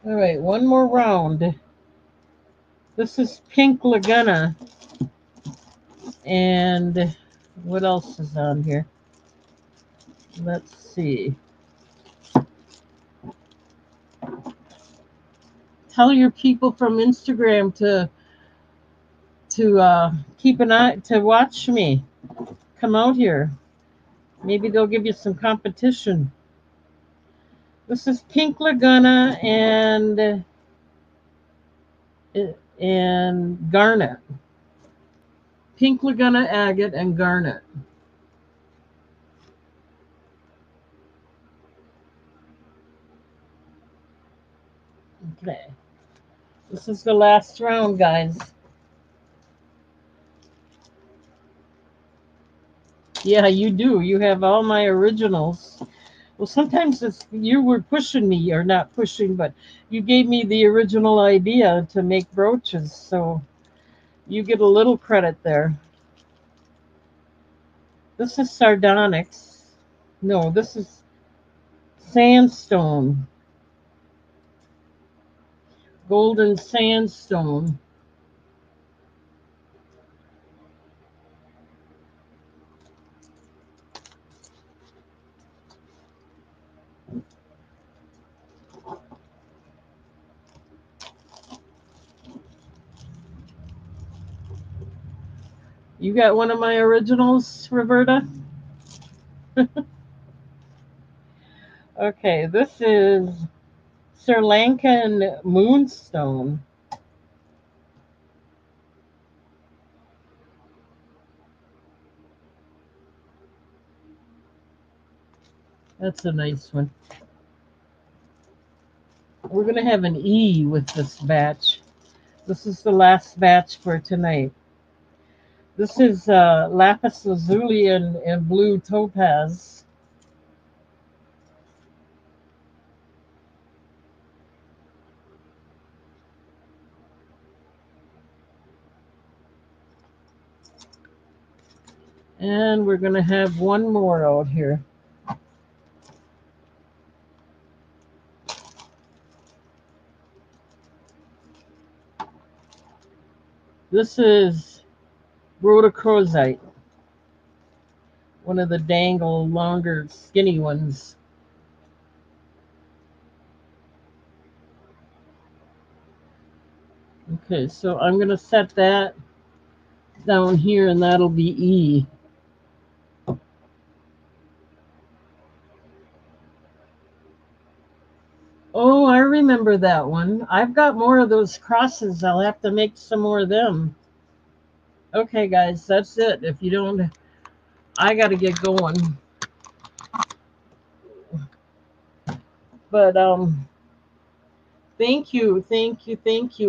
All right, one more round. This is Pink Laguna. And what else is on here? Let's see. Tell your people from Instagram to keep an eye to watch me. Come out here. Maybe they'll give you some competition. This is Pink Laguna and Garnet. Pink Laguna agate and garnet. Okay. This is the last round, guys. Yeah, you do. You have all my originals. Well, sometimes you were pushing me, or not pushing, but you gave me the original idea to make brooches, so you get a little credit there. This is sardonyx. No, this is sandstone. Golden sandstone. You got one of my originals, Roberta? Okay, this is Sri Lankan moonstone. That's a nice one. We're going to have an E with this batch. This is the last batch for tonight. This is lapis lazuli and blue topaz. And we're going to have one more out here. This is rhodochrosite, one of the dangle, longer, skinny ones. Okay, so I'm going to set that down here, and that'll be E. Oh, I remember that one. I've got more of those crosses. I'll have to make some more of them. Okay, guys, that's it. If you don't, I got to get going. But thank you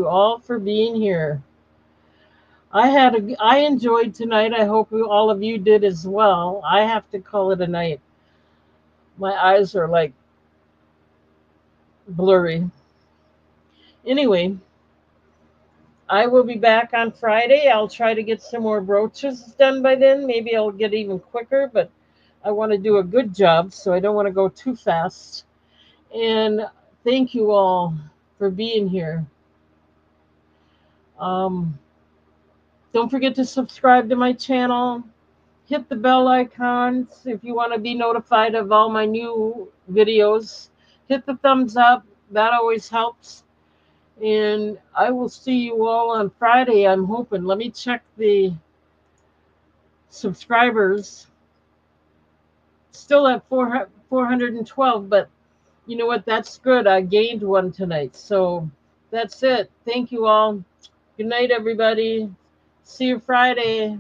all for being here. I enjoyed tonight. I hope all of you did as well. I have to call it a night. My eyes are like blurry. Anyway, I will be back on Friday. I'll try to get some more brooches done by then. Maybe I'll get even quicker, but I want to do a good job, so I don't want to go too fast. And thank you all for being here. Um, don't forget to subscribe to my channel. Hit the bell icons if you want to be notified of all my new videos. Hit the thumbs up. That always helps. And I will see you all on Friday, I'm hoping. Let me check the subscribers. Still at 412, but you know what? That's good. I gained one tonight. So that's it. Thank you all. Good night, everybody. See you Friday.